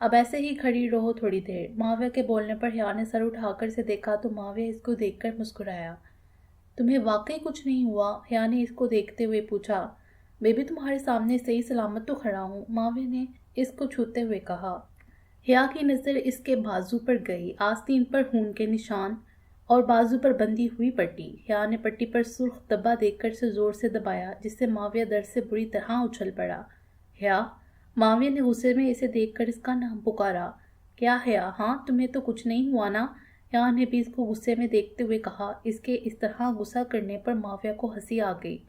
اب ایسے ہی کھڑی رہو تھوڑی دیر۔ معاویہ کے بولنے پر حیا نے سر اٹھا کر اسے دیکھا تو معاویہ اس کو دیکھ کر مسکرایا۔ تمہیں واقعی کچھ نہیں ہوا؟ حیا نے اس کو دیکھتے ہوئے پوچھا۔ بیبی تمہارے سامنے صحیح سلامت تو کھڑا ہوں، معاویہ نے اس کو چھوتے ہوئے کہا۔ حیا کی نظر اس کے بازو پر گئی، آستین پر خون کے نشان اور بازو پر بندھی ہوئی پٹی۔ حیا نے پٹی پر سرخ دبا دیکھ کر اسے زور سے دبایا، جس سے معاویہ درد سے بری طرح اچھل پڑا۔ حیا، معاویہ نے غصے میں اسے دیکھ کر اس کا نام پکارا۔ کیا حیا؟ ہاں تمہیں تو کچھ نہیں ہوا نا؟ हिया ने भी इसको गुस्से में देखते हुए कहा। इसके इस तरह गुस्सा करने पर माविया को हंसी आ गई।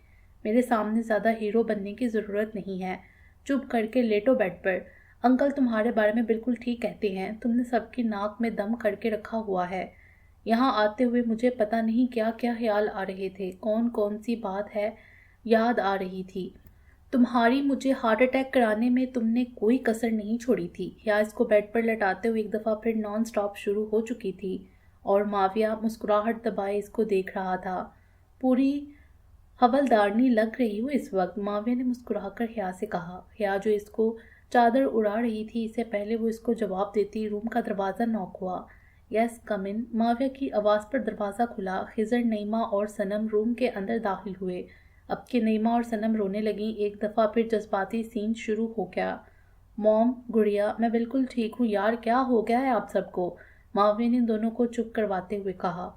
मेरे सामने ज़्यादा हीरो बनने की ज़रूरत नहीं है, चुप करके लेटो बेड पर। अंकल तुम्हारे बारे में बिल्कुल ठीक कहते हैं, तुमने सबकी नाक में दम करके रखा हुआ है। यहाँ आते हुए मुझे पता नहीं क्या क्या ख्याल आ रहे थे, कौन कौन सी बात है याद आ रही थी। तुम्हारी मुझे हार्ट अटैक कराने में तुमने कोई कसर नहीं छोड़ी थी। या इसको बेड पर लटाते हुए एक दफ़ा फिर नॉन स्टॉप शुरू हो चुकी थी और माविया मुस्कुराहट दबाए इसको देख रहा था। पूरी हवलदारनी लग रही हो इस वक्त, माविया ने मुस्कुराकर हिया से कहा। हिया जो इसको चादर उड़ा रही थी, इससे पहले वो इसको जवाब देती रूम का दरवाज़ा नॉक हुआ। यस कम इन, माविया की आवाज़ पर दरवाज़ा खुला। खिजर, नईमा और सनम रूम के अंदर दाखिल हुए। अब कि नईमा और सनम रोने लगी, एक दफ़ा फिर जज्बाती सीन शुरू हो गया। मॉम, गुड़िया, मैं बिल्कुल ठीक हूँ यार, क्या हो गया है आप सबको? माविया ने दोनों को चुप करवाते हुए कहा।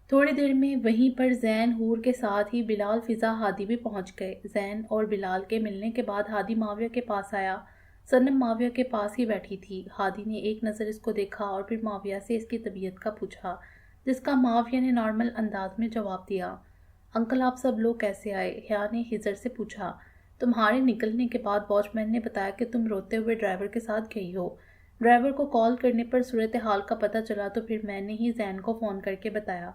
थोड़ी देर में वहीं पर जैन, हूर के साथ ही बिलाल, फिजा, हादी भी पहुंच गए। जैन और बिलाल के मिलने के बाद हादी माविया के पास आया। सनम माविया के पास ही बैठी थी। हादी ने एक नज़र इसको देखा और फिर माविया से इसकी तबीयत का पूछा, जिसका माविया ने नॉर्मल अंदाज में जवाब दिया। अंकल, आप सब लोग कैसे आए? हिया ने हिजर से पूछा। तुम्हारे निकलने के बाद वॉचमैन ने बताया कि तुम रोते हुए ड्राइवर के साथ गई हो। ड्राइवर को कॉल करने पर सूरत हाल का पता चला तो फिर मैंने ही जैन को फ़ोन करके बताया।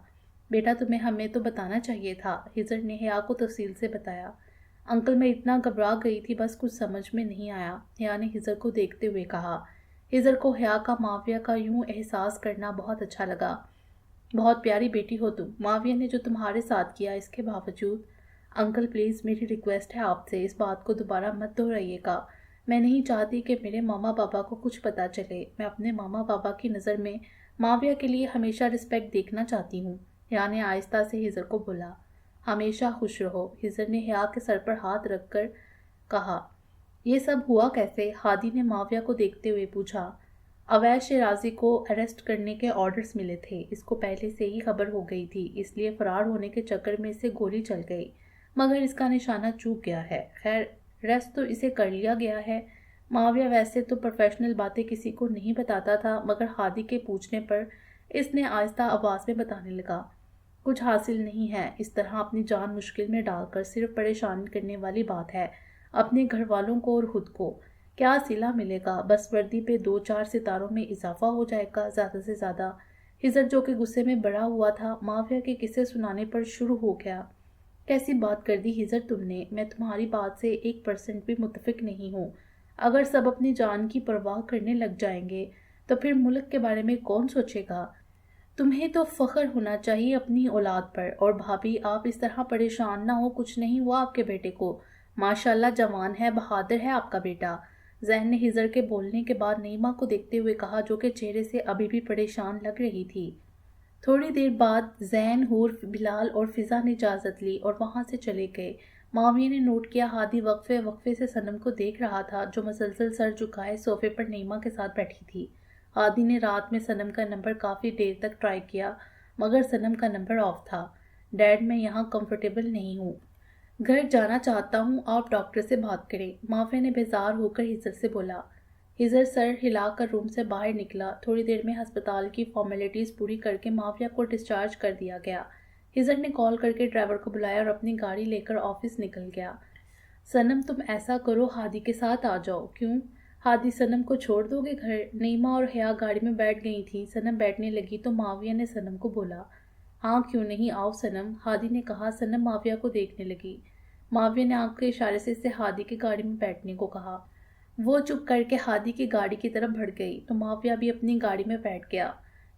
बेटा, तुम्हें हमें तो बताना चाहिए था, हिजर ने हिया को तफसील से बताया। अंकल, मैं इतना घबरा गई थी, बस कुछ समझ में नहीं आया, हिया ने हिजर को देखते हुए कहा। हिजर को हिया का माविया का यूं एहसास करना बहुत अच्छा लगा। बहुत प्यारी बेटी हो तुम, माविया ने जो तुम्हारे साथ किया इसके बावजूद। अंकल प्लीज़, मेरी रिक्वेस्ट है आपसे, इस बात को दोबारा मत दोहराइएगा। मैं नहीं चाहती कि मेरे मामा पापा को कुछ पता चले। मैं अपने मामा पापा की नज़र में माविया के लिए हमेशा रिस्पेक्ट देखना चाहती हूँ। हिया ने आहिस्ता से हिजर को बोला। हमेशा खुश रहो, हिजर ने हिया के सर पर हाथ रखकर कहा। ये सब हुआ कैसे? हादी ने माविया को देखते हुए पूछा। अवैध शराजी को अरेस्ट करने के ऑर्डर्स मिले थे, इसको पहले से ही खबर हो गई थी, इसलिए फरार होने के चक्कर में इसे गोली चल गई, मगर इसका निशाना चूक गया है। खैर, रेस्ट तो इसे कर लिया गया है। माविया वैसे तो प्रोफेशनल बातें किसी को नहीं बताता था, मगर हादी के पूछने पर इसने आहिस्ता आवाज़ में बताने लगा। कुछ हासिल नहीं है, इस तरह अपनी जान मुश्किल में डालकर सिर्फ परेशान करने वाली बात है, अपने घर वालों को और खुद को। क्या सिला मिलेगा? बस वर्दी पे 2-4 सितारों में इजाफा हो जाएगा ज़्यादा से ज़्यादा। हिजर जो कि गुस्से में बड़ा हुआ था, माविया के किस्से सुनाने पर शुरू हो गया। कैसी बात कर दी हिजर तुमने? मैं तुम्हारी बात से 1% भी मुतफिक नहीं हूँ। अगर सब अपनी जान की परवाह करने लग जाएंगे तो फिर मुल्क के बारे में कौन सोचेगा? तुम्हें तो फख्र होना चाहिए अपनी औलाद पर। और भाभी, आप इस तरह परेशान ना हो, कुछ नहीं हुआ आपके बेटे को। माशाल्लाह जवान है, बहादुर है आपका बेटा। जैन ने हिजर के बोलने के बाद नईमा को देखते हुए कहा, जो कि चेहरे से अभी भी परेशान लग रही थी। थोड़ी देर बाद जैन, हूर, बिलाल और फिजा ने इजाज़त ली और वहां से चले गए। माविया ने नोट किया हादी वक्फे वक्फे से सनम को देख रहा था, जो मसलसल सर झुकाए सोफे पर नईमा के साथ बैठी थी। हादी ने रात में सनम का नंबर काफ़ी देर तक ट्राई किया, मगर सनम का नंबर ऑफ था। डैड, मैं यहाँ कंफर्टेबल नहीं हूँ, घर जाना चाहता हूँ, आप डॉक्टर से बात करें, माविया ने बेजार होकर हिजर से बोला। हिजर सर हिलाकर रूम से बाहर निकला। थोड़ी देर में अस्पताल की फॉर्मेलिटीज़ पूरी करके माविया को डिस्चार्ज कर दिया गया। हिजर ने कॉल करके ड्राइवर को बुलाया और अपनी गाड़ी लेकर ऑफिस निकल गया। सनम, तुम ऐसा करो, हादी के साथ आ जाओ। क्यों? हादी, सनम को छोड़ दोगे घर? नईमा और हया गाड़ी में बैठ गई थी। सनम बैठने लगी तो माविया ने सनम को बोला। हाँ क्यों नहीं, आओ सनम, हादी ने कहा। सनम माविया को देखने लगी। माविया ने आंख के इशारे से इसे हादी की गाड़ी में बैठने को कहा। वो चुप करके हादी की गाड़ी की तरफ बढ़ गई तो माविया भी अपनी गाड़ी में बैठ गया।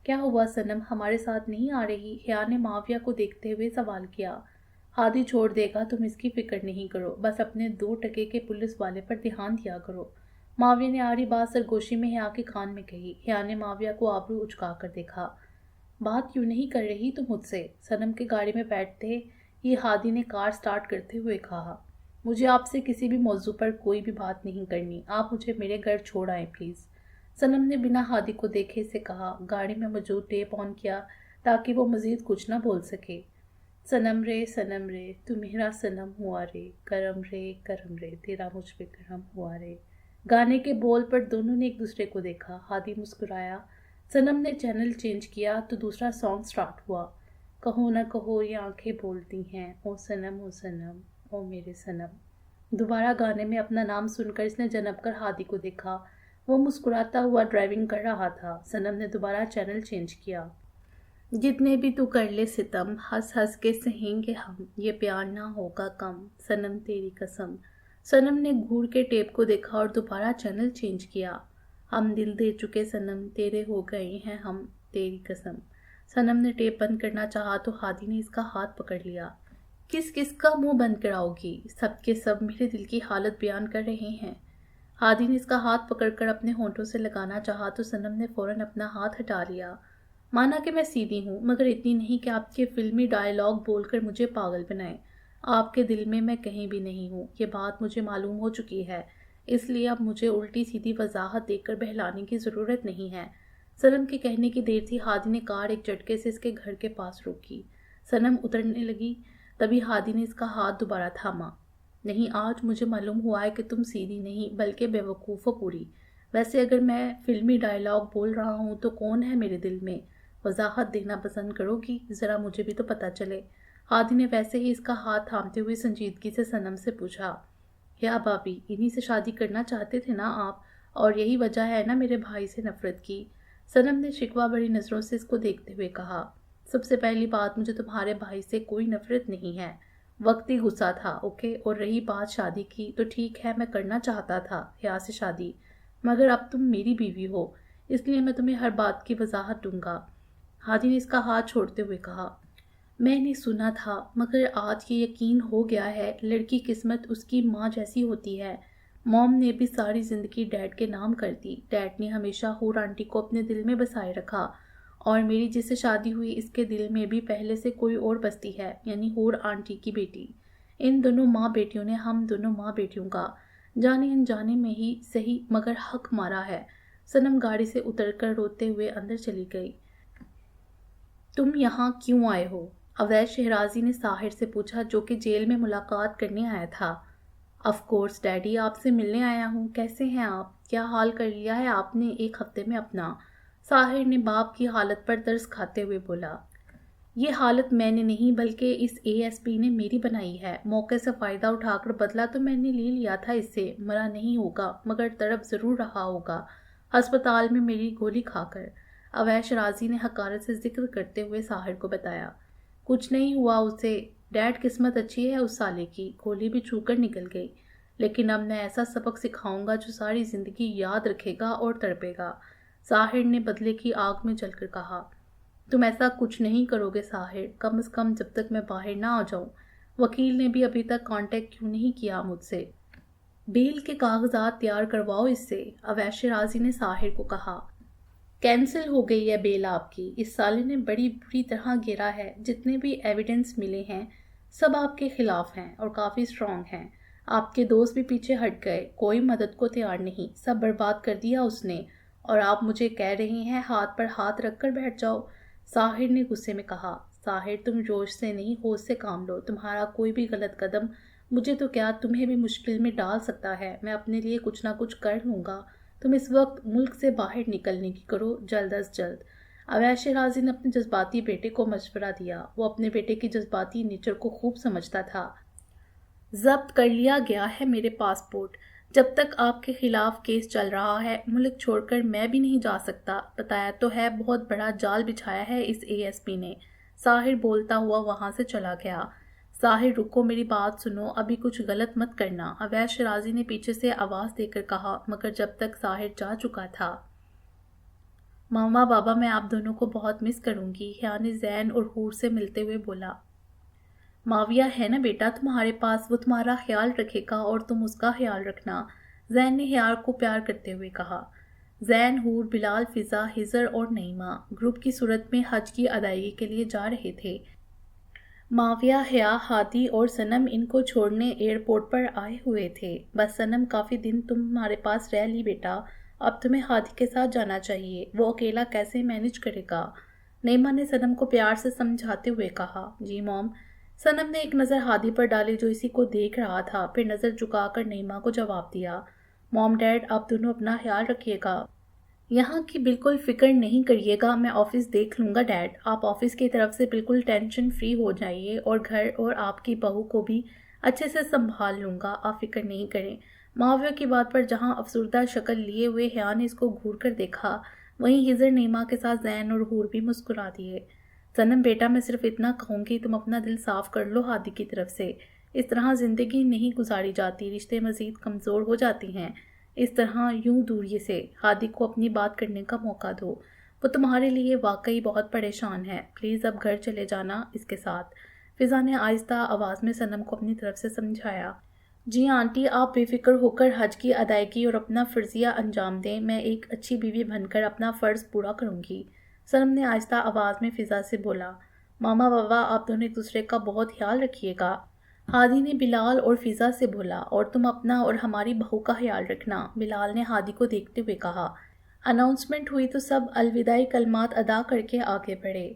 क्या हुआ सनम, हमारे साथ नहीं आ रही? हिया ने माविया को देखते हुए सवाल किया। हादी छोड़ देगा, तुम इसकी फिक्र नहीं करो, बस अपने 2 टके के पुलिस वाले पर ध्यान दिया करो। माविया ने आरी बात सरगोशी में हिया के कान में कही। हिया ने माविया को आबरू उचका कर देखा। बात क्यों नहीं कर रही तुम मुझसे? सनम के गाड़ी में बैठते ही हादी ने कार स्टार्ट करते हुए कहा। मुझे आपसे किसी भी मौजू पर कोई भी बात नहीं करनी, आप मुझे मेरे घर छोड़ आए प्लीज़। सनम ने बिना हादी को देखे से कहा। गाड़ी में मौजूद टेप ऑन किया ताकि वो मज़ीद कुछ ना बोल सके। सनम रे तू मेरा सनम हुआ रे, करम रे तेरा मुझ पे करम हुआ रे। गाने के बोल पर दोनों ने एक दूसरे को देखा। हादी मुस्कुराया। सनम ने चैनल चेंज किया तो दूसरा सॉन्ग स्टार्ट हुआ। कहो ना कहो ये आंखें बोलती हैं, ओ सनम ओ सनम ओ मेरे सनम। दोबारा गाने में अपना नाम सुनकर इसने जनब कर हादी को देखा। वो मुस्कुराता हुआ ड्राइविंग कर रहा था। सनम ने दोबारा चैनल चेंज किया। जितने भी तू कर ले सितम, हंस हंस के सहेंगे हम, ये प्यार ना होगा कम, सनम तेरी कसम। सनम ने घूर के टेप को देखा और दोबारा चैनल चेंज किया। हम दिल दे चुके सनम, तेरे हो गए हैं हम, तेरी कसम। सनम ने टेप बंद करना चाहा तो हादी ने इसका हाथ पकड़ लिया। किस किस का मुंह बंद कराओगी, सबके सब मेरे दिल की हालत बयान कर रहे हैं। हादी ने इसका हाथ पकड़कर अपने होंठों से लगाना चाहा तो सनम ने फौरन अपना हाथ हटा लिया। माना कि मैं सीधी हूँ, मगर इतनी नहीं कि आपके फिल्मी डायलॉग बोलकर मुझे पागल बनाए। आपके दिल में मैं कहीं भी नहीं हूँ, ये बात मुझे मालूम हो चुकी है, इसलिए अब मुझे उल्टी सीधी वजाहत देकर बहलाने की ज़रूरत नहीं है। सनम के कहने की देर थी, हादी ने कार एक झटके से इसके घर के पास रोकी। सनम उतरने लगी, तभी हादी ने इसका हाथ दोबारा थामा। नहीं, आज मुझे मालूम हुआ है कि तुम सीधी नहीं बल्कि बेवकूफ़ हो पूरी। वैसे अगर मैं फिल्मी डायलॉग बोल रहा हूँ तो कौन है मेरे दिल में? वजाहत देना पसंद करोगी? ज़रा मुझे भी तो पता चले। हादी ने वैसे ही इसका हाथ थामते हुए संजीदगी से सनम से पूछा, या भाभी, इन्हीं से शादी करना चाहते थे ना आप, और यही वजह है ना मेरे भाई से नफरत की? सनम ने शिकवा भरी नज़रों से इसको देखते हुए कहा, सबसे पहली बात, मुझे तुम्हारे भाई से कोई नफरत नहीं है, वक्ती गुस्सा था, ओके। और रही बात शादी की, तो ठीक है, मैं करना चाहता था या से शादी, मगर अब तुम मेरी बीवी हो, इसलिए मैं तुम्हें हर बात की वजाहत दूंगा। हादी ने इसका हाथ छोड़ते हुए कहा, मैंने सुना था, मगर आज ये यकीन हो गया है, लड़की किस्मत उसकी माँ जैसी होती है। मॉम ने भी सारी ज़िंदगी डैड के नाम कर दी। डैड ने हमेशा हूर आंटी को अपने दिल में बसाए रखा, और मेरी जिससे शादी हुई इसके दिल में भी पहले से कोई और बसती है, यानी हूर आंटी की बेटी। इन दोनों माँ बेटियों ने हम दोनों माँ बेटियों का जाने अनजाने में ही सही मगर हक मारा है। सनम गाड़ी से उतरकर रोते हुए अंदर चली गई। तुम यहाँ क्यों आए हो? अवैध शहराजी ने साहिर से पूछा, जो कि जेल में मुलाकात करने आया था। ऑफ कोर्स डैडी, आपसे मिलने आया हूँ। कैसे हैं आप? क्या हाल कर लिया है आपने एक हफ्ते में अपना? साहिर ने बाप की हालत पर तरस खाते हुए बोला, ये हालत मैंने नहीं बल्कि इस एएसपी ने मेरी बनाई है। मौके से फ़ायदा उठाकर बदला तो मैंने ले लिया था इससे। मरा नहीं होगा, मगर तड़प ज़रूर रहा होगा अस्पताल में मेरी गोली खाकर। अवैश राजी ने हकारत से जिक्र करते हुए साहिर को बताया, कुछ नहीं हुआ उसे। डैड, किस्मत अच्छी है उस साले की, गोली भी छूकर निकल गई। लेकिन अब मैं ऐसा सबक सिखाऊंगा जो सारी ज़िंदगी याद रखेगा और तड़पेगा। साहिर ने बदले की आग में जलकर कहा, तुम ऐसा कुछ नहीं करोगे साहिर, कम से कम जब तक मैं बाहर ना आ जाऊं। वकील ने भी अभी तक कांटेक्ट क्यों नहीं किया मुझसे? बेल के कागजात तैयार करवाओ इससे, अवैश राजी ने साहिर को कहा। कैंसिल हो गई है बेल आपकी। इस साले ने बड़ी बुरी तरह घेरा है। जितने भी एविडेंस मिले हैं सब आपके खिलाफ हैं और काफ़ी स्ट्रांग हैं। आपके दोस्त भी पीछे हट गए, कोई मदद को तैयार नहीं, सब बर्बाद कर दिया उसने। और आप मुझे कह रहे हैं हाथ पर हाथ रख कर बैठ जाओ? साहिर ने गुस्से में कहा। साहिर, तुम जोश से नहीं होश से काम लो। तुम्हारा कोई भी गलत कदम मुझे तो क्या तुम्हें भी मुश्किल में डाल सकता है। मैं अपने लिए कुछ ना कुछ कर लूँगा। तुम इस वक्त मुल्क से बाहर निकलने की करो जल्द अज जल्द। अवैश राजी ने अपने जज्बाती बेटे को मशवरा दिया। वो अपने बेटे की जज्बाती नेचर को खूब समझता था। जब्त कर लिया गया है मेरे पासपोर्ट। जब तक आपके खिलाफ केस चल रहा है मुल्क छोड़कर मैं भी नहीं जा सकता। बताया तो है, बहुत बड़ा जाल बिछाया है इस एएसपी ने। साहिर बोलता हुआ वहां से चला गया। साहिर, रुको, मेरी बात सुनो, अभी कुछ गलत मत करना, अवैश राजी ने पीछे से आवाज़ देकर कहा। मगर जब तक साहिर जा चुका था। मामा बाबा, मैं आप दोनों को बहुत मिस करूंगी, हिया ने जैन और हूर से मिलते हुए बोला। माविया है ना बेटा तुम्हारे पास, वो तुम्हारा ख्याल रखेगा और तुम उसका ख्याल रखना, जैन ने हियार को प्यार करते हुए कहा। जैन, हूर, बिलाल, फिजा, हिजर और नईमा ग्रुप की सूरत में हज की अदायगी के लिए जा रहे थे। माविया, हिया, हादी और सनम इनको छोड़ने एयरपोर्ट पर आए हुए थे। बस सनम, काफ़ी दिन तुम्हारे पास रह ली बेटा, अब तुम्हें हादी के साथ जाना चाहिए, वो अकेला कैसे मैनेज करेगा? नईमा ने सनम को प्यार से समझाते हुए कहा। जी मॉम। सनम ने एक नज़र हादी पर डाली जो इसी को देख रहा था, फिर नज़र झुकाकर नईमा को जवाब दिया। मॉम डैड, आप दोनों अपना ख्याल रखिएगा। यहाँ की बिल्कुल फिक्र नहीं करिएगा, मैं ऑफिस देख लूँगा डैड। आप ऑफिस की तरफ से बिल्कुल टेंशन फ्री हो जाइए और घर और आपकी बहू को भी अच्छे से संभाल लूँगा, आप फिक्र नहीं करें। माविया की बात पर जहाँ अफसरदा शक्ल लिए हुए हिया ने इसको घूर कर देखा, वहीं हिजर नीमा के साथ जैन और हूर भी मुस्कुरा दिए। सनम बेटा, मैं सिर्फ इतना कहूँगी, तुम अपना दिल साफ कर लो हादी की तरफ से। इस तरह जिंदगी नहीं गुजारी जाती, रिश्ते मजीद कमज़ोर हो जाती हैं। इस तरह यूं दूरी से हादी को अपनी बात करने का मौका दो। वो तुम्हारे लिए वाकई बहुत परेशान है, प्लीज़ अब घर चले जाना इसके साथ। फिजा ने आहिस्ता आवाज़ में सनम को अपनी तरफ से समझाया। जी आंटी, आप बेफिक्र होकर हज की अदायगी और अपना फ़र्जिया अंजाम दें, मैं एक अच्छी बीवी बनकर अपना फ़र्ज़ पूरा करूँगी। सनम ने आहिस्ता आवाज़ में फिजा से बोला। मामा बाबा, आप दोनों एक दूसरे का बहुत ख्याल रखिएगा। हादी ने बिलाल और फिजा से बोला। और तुम अपना और हमारी बहू का ख्याल रखना, बिलाल ने हादी को देखते हुए कहा। अनाउंसमेंट हुई तो सब अलविदाई कलमात अदा करके आगे बढ़े।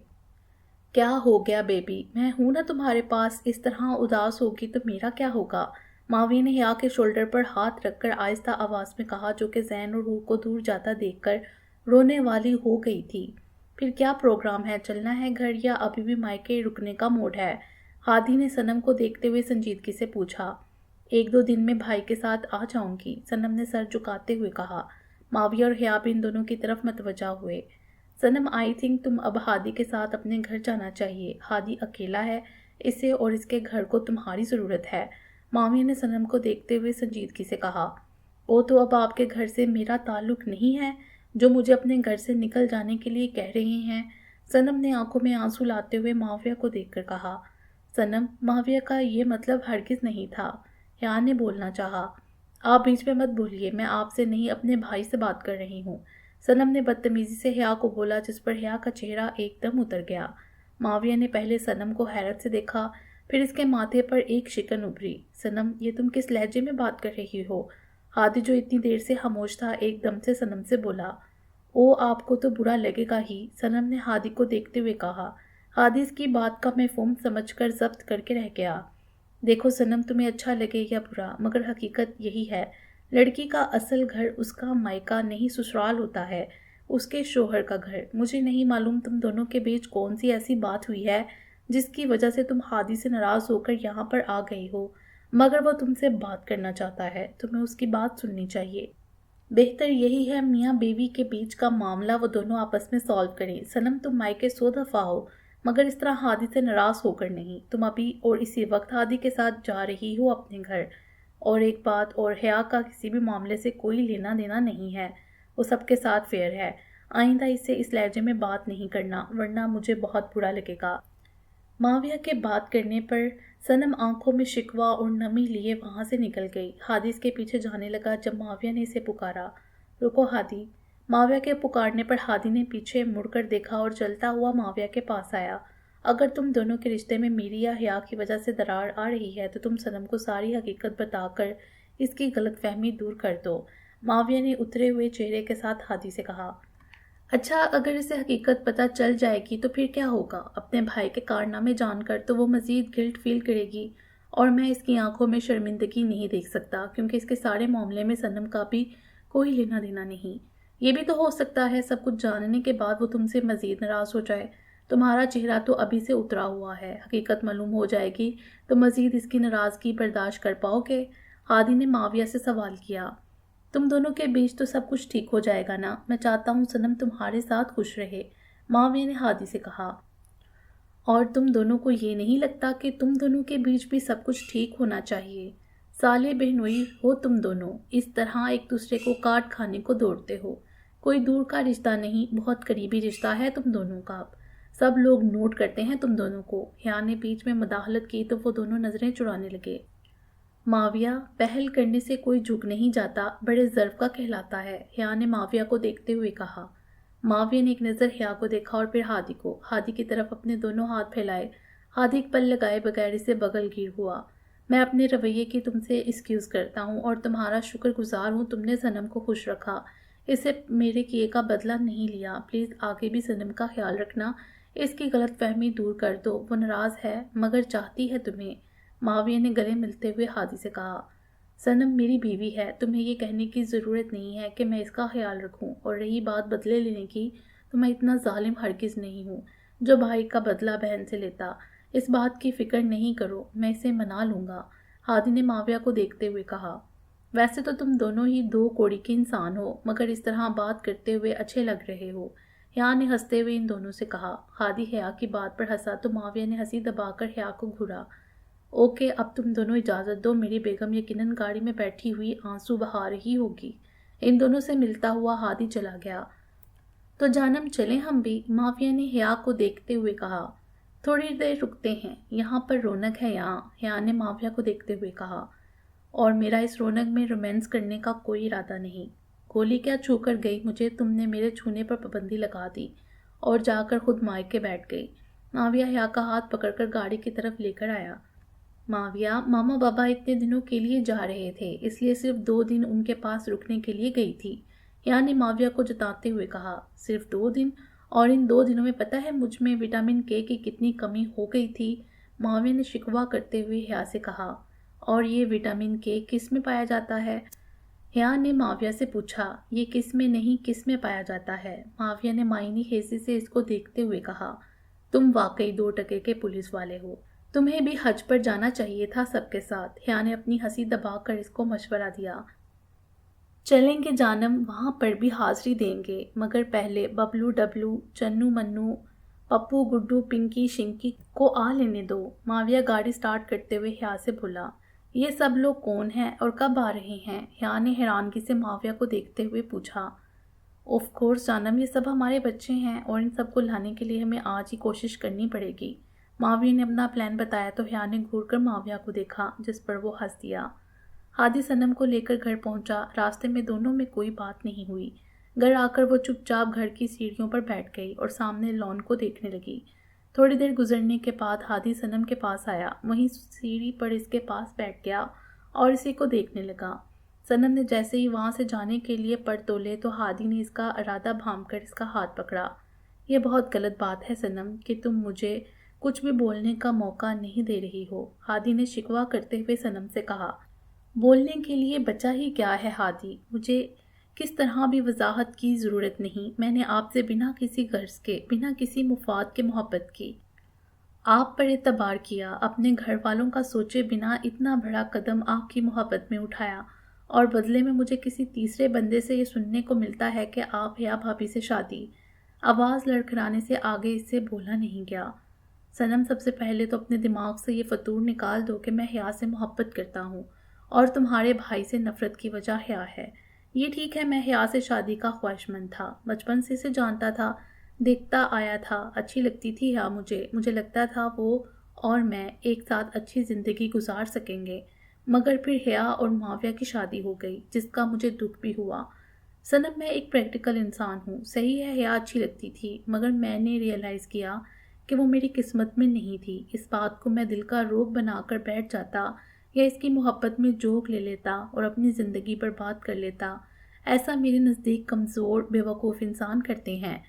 क्या हो गया बेबी, मैं हूं ना तुम्हारे पास, इस तरह उदास होगी तो मेरा क्या होगा? माविया ने हिया के शोल्डर पर हाथ रखकर आहिस्ता आवाज में कहा, जो कि जैन और रूह को दूर जाता देखकर रोने वाली हो गई थी। फिर क्या प्रोग्राम है, चलना है घर या अभी भी मायके रुकने का मूड है? हादी ने सनम को देखते हुए संजीदगी से पूछा। 1-2 दिन में भाई के साथ आ जाऊंगी, सनम ने सर झुकाते हुए कहा। माविया और हिया भी इन दोनों की तरफ मतवजा हुए। सनम, आई थिंक तुम अब हादी के साथ अपने घर जाना चाहिए। हादी अकेला है, इसे और इसके घर को तुम्हारी ज़रूरत है। माविया ने सनम को देखते हुए संजीदगी से कहा। वो तो अब आपके घर से मेरा ताल्लुक नहीं है जो मुझे अपने घर से निकल जाने के लिए कह रहे हैं। सनम ने आंखों में आंसू लाते हुए माविया को देखकर कहा। सनम, माविया का ये मतलब हरगिज़ नहीं था, हिया ने बोलना चाहा। आप बीच में मत बोलिए, मैं आपसे नहीं अपने भाई से बात कर रही हूँ, सनम ने बदतमीजी से हिया को बोला, जिस पर हिया का चेहरा एकदम उतर गया। माविया ने पहले सनम को हैरत से देखा, फिर इसके माथे पर एक शिकन उभरी। सनम, ये तुम किस लहजे में बात कर रही हो? हादी, जो इतनी देर से खामोश था, एकदम से सनम से बोला। ओ, आपको तो बुरा लगेगा ही, सनम ने हादी को देखते हुए कहा। हादी इसकी बात का मफ़हूम समझकर जब्त करके रह गया। देखो सनम, तुम्हें अच्छा लगे या बुरा, मगर हकीकत यही है, लड़की का असल घर उसका मायका नहीं ससुराल होता है, उसके शोहर का घर। मुझे नहीं मालूम तुम दोनों के बीच कौन सी ऐसी बात हुई है जिसकी वजह से तुम हादी से नाराज़ होकर यहाँ पर आ गई हो, मगर वो तुमसे बात करना चाहता है, तुम्हें उसकी बात सुननी चाहिए। बेहतर यही है मियाँ बीवी के बीच का मामला वो दोनों आपस में सॉल्व करें। सनम, तुम मायके 100 दफ़ा हो, मगर इस तरह हादी से नाराज़ होकर नहीं। तुम अभी और इसी वक्त हादी के साथ जा रही हो अपने घर। और एक बात और, हिया का किसी भी मामले से कोई लेना देना नहीं है, वो सबके साथ फेयर है। आइंदा इससे इस लहजे में बात नहीं करना, वरना मुझे बहुत बुरा लगेगा। माविया के बात करने पर सनम आंखों में शिकवा और नमी लिए वहां से निकल गई। हादी इसके पीछे जाने लगा जब माविया ने इसे पुकारा। रुको हादी। माविया के पुकारने पर हादी ने पीछे मुड़कर देखा और चलता हुआ माविया के पास आया। अगर तुम दोनों के रिश्ते में मेरी या हिया की वजह से दरार आ रही है तो तुम सनम को सारी हकीकत बताकर इसकी गलतफहमी दूर कर दो, माविया ने उतरे हुए चेहरे के साथ हादी से कहा। अच्छा, अगर इसे हकीकत पता चल जाएगी तो फिर क्या होगा? अपने भाई के कारनामे जानकर तो वो मज़ीद गिल्ट फील करेगी, और मैं इसकी आंखों में शर्मिंदगी नहीं देख सकता, क्योंकि इसके सारे मामले में सनम का भी कोई लेना देना नहीं। ये भी तो हो सकता है सब कुछ जानने के बाद वो तुमसे मज़ीद नाराज़ हो जाए। तुम्हारा चेहरा तो अभी से उतरा हुआ है, हकीकत मालूम हो जाएगी तो मज़ीद इसकी नाराज़गी बर्दाश्त कर पाओगे? हादी ने माविया से सवाल किया। तुम दोनों के बीच तो सब कुछ ठीक हो जाएगा ना? मैं चाहता हूँ सनम तुम्हारे साथ खुश रहे, माविया ने हादी से कहा। और तुम दोनों को ये नहीं लगता कि तुम दोनों के बीच भी सब कुछ ठीक होना चाहिए? साले बहनोई हो तुम दोनों, इस तरह एक दूसरे को काट खाने को दौड़ते हो। कोई दूर का रिश्ता नहीं, बहुत करीबी रिश्ता है तुम दोनों का। सब लोग नोट करते हैं तुम दोनों को। हिया ने बीच में मुदाखलत की तो वो दोनों नजरें चुराने लगे। माविया, पहल करने से कोई झुक नहीं जाता, बड़े ज़र्फ का कहलाता है, हिया ने माविया को देखते हुए कहा। माविया ने एक नज़र हिया को देखा और फिर हादी को। हादी की तरफ अपने दोनों हाथ फैलाए। हादी एक पल लगाए बगैर इसे बगलगीर हुआ। मैं अपने रवैये की तुमसे एक्सक्यूज़ करता हूँ और तुम्हारा शुक्रगुजार हूँ तुमने सनम को खुश रखा, इसे मेरे किए का बदला नहीं लिया। प्लीज़ आगे भी सनम का ख्याल रखना, इसकी गलतफहमी दूर कर दो, वो नाराज़ है मगर चाहती है तुम्हें, माविया ने गले मिलते हुए हादी से कहा। सनम मेरी बीवी है, तुम्हें ये कहने की ज़रूरत नहीं है कि मैं इसका ख्याल रखूं। और रही बात बदले लेने की, तो मैं इतना जालिम हरगिज़ नहीं हूँ जो भाई का बदला बहन से लेता। इस बात की फिक्र नहीं करो, मैं इसे मना लूँगा, हादी ने माविया को देखते हुए कहा। वैसे तो तुम दोनों ही दो कौड़ी के इंसान हो, मगर इस तरह बात करते हुए अच्छे लग रहे हो, हिया ने हंसते हुए इन दोनों से कहा। हादी हिया की बात पर हंसा तो माविया ने हंसी दबाकर हिया को घूरा। ओके, अब तुम दोनों इजाज़त दो, मेरी बेगम यकीनन गाड़ी में बैठी हुई आंसू बहा रही होगी। इन दोनों से मिलता हुआ हादी चला गया। तो जानम चलें हम भी, माविया ने हिया को देखते हुए कहा। थोड़ी देर रुकते हैं, यहाँ पर रौनक है यहाँ, हिया ने माविया को देखते हुए कहा। और मेरा इस रौनक में रोमांस करने का कोई इरादा नहीं। गोली क्या छू कर गई मुझे, तुमने मेरे छूने पर पाबंदी लगा दी और जाकर खुद मायके बैठ गई। माविया हिया का हाथ पकड़कर गाड़ी की तरफ लेकर आया। माविया, मामा बाबा इतने दिनों के लिए जा रहे थे, इसलिए सिर्फ 2 दिन उनके पास रुकने के लिए गई थी, हिया ने माविया को जताते हुए कहा। सिर्फ 2 दिन? और इन 2 दिनों में पता है मुझ में विटामिन के की कितनी कमी हो गई थी, माविया ने शिकवा करते हुए हिया से कहा। और ये विटामिन के किस में पाया जाता है? हिया ने माविया से पूछा। ये किस में नहीं, किस में पाया जाता है? माविया ने मायनी हेसी से इसको देखते हुए कहा। तुम वाकई 2 टके के पुलिस वाले हो, तुम्हें भी हज पर जाना चाहिए था सबके साथ, हिया ने अपनी हंसी दबाकर इसको मशवरा दिया। चलेंगे जानम, वहाँ पर भी हाजिरी देंगे, मगर पहले बबलू डबलू, चन्नू मन्नू, पप्पू गुड्डू, पिंकी शिंकी को आ लेने दो। माविया गाड़ी स्टार्ट करते हुए हिया से बोला। ये सब लोग कौन हैं और कब आ रहे हैं? हिया ने हैरानगी से माविया को देखते हुए पूछा। ऑफ कोर्स जानम, ये सब हमारे बच्चे हैं और इन सबको लाने के लिए हमें आज ही कोशिश करनी पड़ेगी। माविया ने अपना प्लान बताया तो हिया ने घूरकर माविया को देखा, जिस पर वो हंस दिया। हादी सनम को लेकर घर पहुंचा। रास्ते में दोनों में कोई बात नहीं हुई। घर आकर वो चुपचाप घर की सीढ़ियों पर बैठ गई और सामने लॉन को देखने लगी। थोड़ी देर गुजरने के बाद हादी सनम के पास आया, वहीं सीढ़ी पर इसके पास बैठ गया और इसी को देखने लगा। सनम ने जैसे ही वहां से जाने के लिए पर तोले तो हादी ने इसका इरादा भांपकर इसका हाथ पकड़ा। यह बहुत गलत बात है सनम कि तुम मुझे कुछ भी बोलने का मौका नहीं दे रही हो, हादी ने शिकवा करते हुए सनम से कहा। बोलने के लिए बचा ही क्या है हादी, मुझे किस तरह भी वजाहत की ज़रूरत नहीं। मैंने आपसे बिना किसी गर्ज के, बिना किसी मुफाद के मोहब्बत की, आप पर एतबार किया, अपने घर वालों का सोचे बिना इतना बड़ा कदम आपकी मोहब्बत में उठाया, और बदले में मुझे किसी तीसरे बंदे से ये सुनने को मिलता है कि आप या भाभी से शादी। आवाज़ लड़खड़ाने से आगे इससे बोला नहीं गया। सनम, सबसे पहले तो अपने दिमाग से ये फतूर निकाल दो कि मैं हिया से मोहब्बत करता हूँ और तुम्हारे भाई से नफ़रत की वजह हिया है। ये ठीक है, मैं हिया से शादी का ख्वाहिशमंद था, बचपन से इसे जानता था, देखता आया था, अच्छी लगती थी हिया मुझे लगता था वो और मैं एक साथ अच्छी ज़िंदगी गुजार सकेंगे। मगर फिर हिया और माविया की शादी हो गई, जिसका मुझे दुख भी हुआ। सनम, मैं एक प्रैक्टिकल इंसान हूँ, सही है हिया अच्छी लगती थी, मगर मैंने रियलाइज़ किया कि वो मेरी किस्मत में नहीं थी। इस बात को मैं दिल का रोग बनाकर बैठ जाता या इसकी मोहब्बत में जोक ले लेता और अपनी ज़िंदगी बर्बाद कर लेता। ऐसा मेरे नज़दीक कमज़ोर बेवकूफ़ इंसान करते हैं।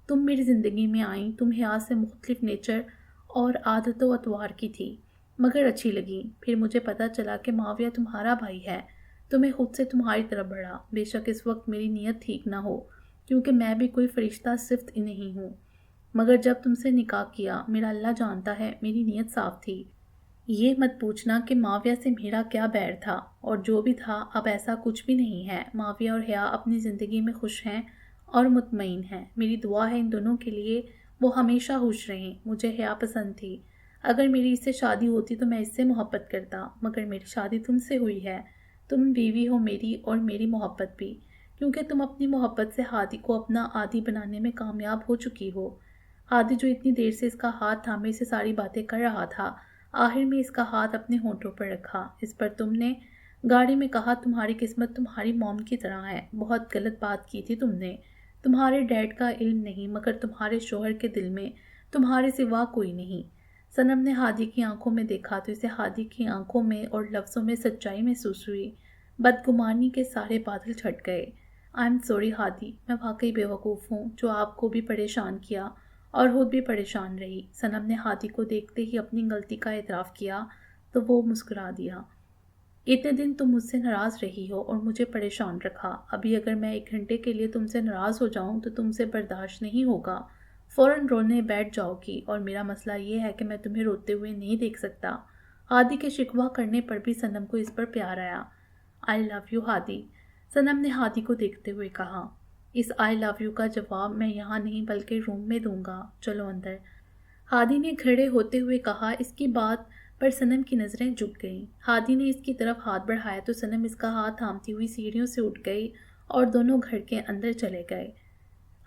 तुम मेरी ज़िंदगी में आई, तुम हिया से मुख्तलिफ नेचर और आदतों अतवार की थी, मगर अच्छी लगी। फिर मुझे पता चला कि माविया तुम्हारा भाई है, तो मैं खुद से तुम्हारी तरफ बढ़ा। बेशक इस वक्त मेरी नीयत ठीक ना हो, क्योंकि मैं भी कोई फरिश्ता सिफ्त नहीं हूँ, मगर जब तुमसे निकाह किया, मेरा अल्लाह जानता है मेरी नीयत साफ थी। ये मत पूछना कि माविया से मेरा क्या बैर था, और जो भी था अब ऐसा कुछ भी नहीं है। माविया और हिया अपनी ज़िंदगी में खुश हैं और मुतमईन हैं। मेरी दुआ है इन दोनों के लिए, वो हमेशा खुश रहें। मुझे हिया पसंद थी, अगर मेरी इससे शादी होती तो मैं इससे मोहब्बत करता, मगर मेरी शादी तुमसे हुई है। तुम बीवी हो मेरी और मेरी मोहब्बत भी, क्योंकि तुम अपनी मोहब्बत से हादी को अपना आदी बनाने में कामयाब हो चुकी हो। हादी जो इतनी देर से इसका हाथ थामे से सारी बातें कर रहा था, आखिर में इसका हाथ अपने होंठों पर रखा। इस पर तुमने गाड़ी में कहा तुम्हारी किस्मत तुम्हारी मॉम की तरह है। बहुत गलत बात की थी तुमने। तुम्हारे डैड का इल्म नहीं, मगर तुम्हारे शोहर के दिल में तुम्हारे सिवा कोई नहीं। सनम ने हादी की आंखों में देखा तो इसे हादी की आंखों में और लफ्ज़ों में सच्चाई महसूस हुई। बदगुमानी के सारे बादल छट गए। आई एम सॉरी हादी, मैं वाकई बेवकूफ़ हूँ जो आपको भी परेशान किया और खुद भी परेशान रही। सनम ने हादी को देखते ही अपनी गलती का एतराफ़ किया तो वो मुस्कुरा दिया। اتنے دن तुम मुझसे नाराज़ रही हो और मुझे परेशान रखा। अभी अगर मैं 1 घंटे के लिए तुमसे नाराज़ हो जाऊं तो तुमसे बर्दाश्त नहीं होगा। फ़ौरन रोने बैठ जाओगी और मेरा मसला ये है कि मैं तुम्हें रोते हुए नहीं देख सकता। हादी के शिकवा करने पर भी सनम को इस पर प्यार आया। आई लव यू हादी, सनम ने हादी को देखते हुए कहा। इस आई लव यू का जवाब मैं यहाँ नहीं बल्कि रूम में दूंगा, चलो अंदर, हादी ने खड़े होते हुए कहा। इसकी बात पर सनम की नज़रें झुक गईं। हादी ने इसकी तरफ हाथ बढ़ाया तो सनम इसका हाथ थामती हुई सीढ़ियों से उठ गई और दोनों घर के अंदर चले गए।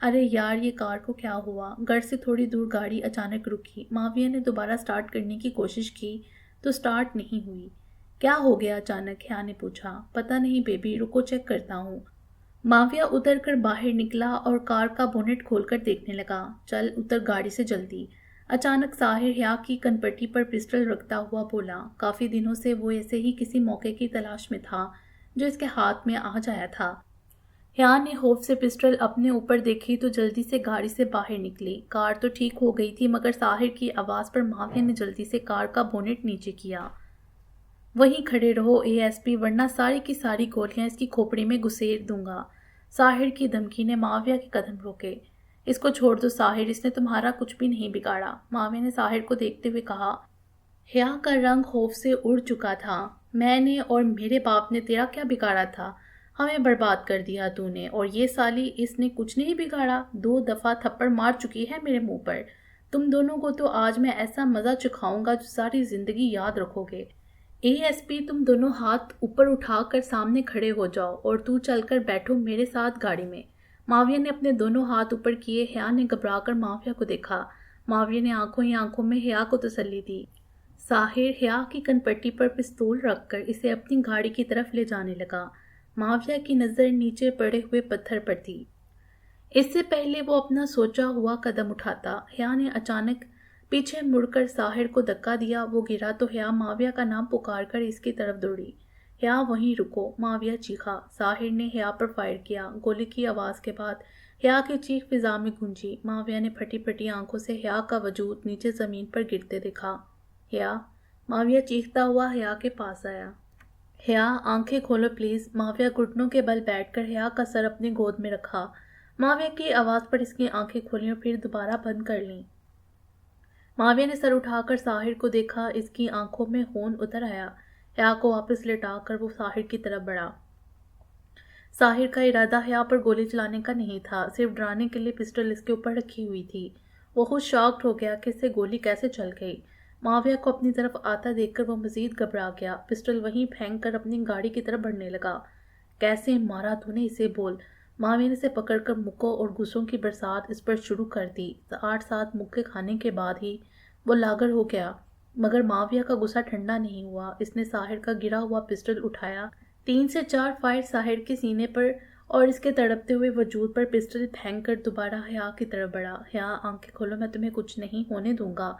अरे यार, ये कार को क्या हुआ? घर से थोड़ी दूर गाड़ी अचानक रुकी। माविया ने दोबारा स्टार्ट करने की कोशिश की तो स्टार्ट नहीं हुई। क्या हो गया अचानक? हिया ने पूछा। पता नहीं बेबी, रुको चेक करता हूँ। माविया उतर कर बाहर निकला और कार का बोनेट खोलकर देखने लगा। चल उतर गाड़ी से जल्दी। अचानक साहिर हिया की कनपट्टी पर पिस्टल रखता हुआ बोला। काफी दिनों से वो ऐसे ही किसी मौके की तलाश में था जो इसके हाथ में आ जाया था। हिया ने खौफ से पिस्टल अपने ऊपर देखी तो जल्दी से गाड़ी से बाहर निकली। कार तो ठीक हो गई थी मगर साहिर की आवाज पर माविया ने जल्दी से कार का बोनेट नीचे किया। वहीं खड़े रहो एएसपी, वरना सारी की सारी गोलियां इसकी खोपड़ी में घुसेड़ दूंगा। साहिर की धमकी ने माविया के कदम रोके। इसको छोड़ दो साहिर, इसने तुम्हारा कुछ भी नहीं बिगाड़ा, माविया ने साहिर को देखते हुए कहा। हिया का रंग खौफ से उड़ चुका था। मैंने और मेरे बाप ने तेरा क्या बिगाड़ा था? हमें बर्बाद कर दिया तूने, और ये साली इसने कुछ नहीं बिगाड़ा। 2 दफा थप्पड़ मार चुकी है मेरे मुंह पर। तुम दोनों को तो आज मैं ऐसा मजा चखाऊंगा जो सारी जिंदगी याद रखोगे। एएसपी, तुम दोनों हाथ ऊपर उठाकर सामने खड़े हो जाओ और तू चलकर बैठो मेरे साथ गाड़ी में। माविया ने अपने दोनों हाथ ऊपर किए। हिया ने घबराकर माविया को देखा। माविया ने आंखों ही आंखों में हिया को तसल्ली दी। साहिर हिया की कनपट्टी पर पिस्तौल रखकर इसे अपनी गाड़ी की तरफ ले जाने लगा। माविया की नजर नीचे पड़े हुए पत्थर पर थी। इससे पहले वो अपना सोचा हुआ कदम उठाता, हिया ने अचानक पीछे मुड़कर साहिर को धक्का दिया। वो गिरा तो हिया माविया का नाम पुकार कर इसकी तरफ दौड़ी। हिया वहीं रुको, माविया चीखा। साहिर ने हिया पर फायर किया। गोली की आवाज के बाद हिया की चीख फिजा में गूंजी। माविया ने फटी फटी आंखों से हिया का वजूद नीचे जमीन पर गिरते देखा। हिया, माविया चीखता हुआ हिया के पास आया। हिया, आंखें खोलो प्लीज। माविया घुटनों के बल बैठकर हिया का सर अपनी गोद में रखा। माविया की आवाज पर इसकी आंखें खोली और फिर दोबारा बंद कर लीं। माविया ने सर उठाकर साहिर को देखा। इसकी आंखों में खून उतर आया। हिया को वापस लेटाकर वो साहिर की तरफ बढ़ा। साहिर का इरादा हिया पर गोली चलाने का नहीं था, सिर्फ डराने के लिए पिस्टल इसके ऊपर रखी हुई थी। वो खुद शॉक्ड हो गया कि इससे गोली कैसे चल गई। माविया को अपनी तरफ आता देखकर वो मजीद घबरा गया। पिस्टल वहीं फेंक कर अपनी गाड़ी की तरफ बढ़ने लगा। कैसे मारा तूने इसे, बोल। माविया ने इसे पकड़कर मुक्कों और गुस्सों की बरसात इस पर शुरू कर दी। 8-7 मुक्के खाने के बाद ही वो लागर हो गया, मगर माविया का गुस्सा ठंडा नहीं हुआ। इसने साहिर का गिरा हुआ पिस्टल उठाया। 3 से 4 फायर साहिर के सीने पर और इसके तड़पते हुए वजूद पर पिस्टल फेंक कर दोबारा हिया की तरफ बढ़ा। हिया, आंखें खोलो, मैं तुम्हें कुछ नहीं होने दूंगा।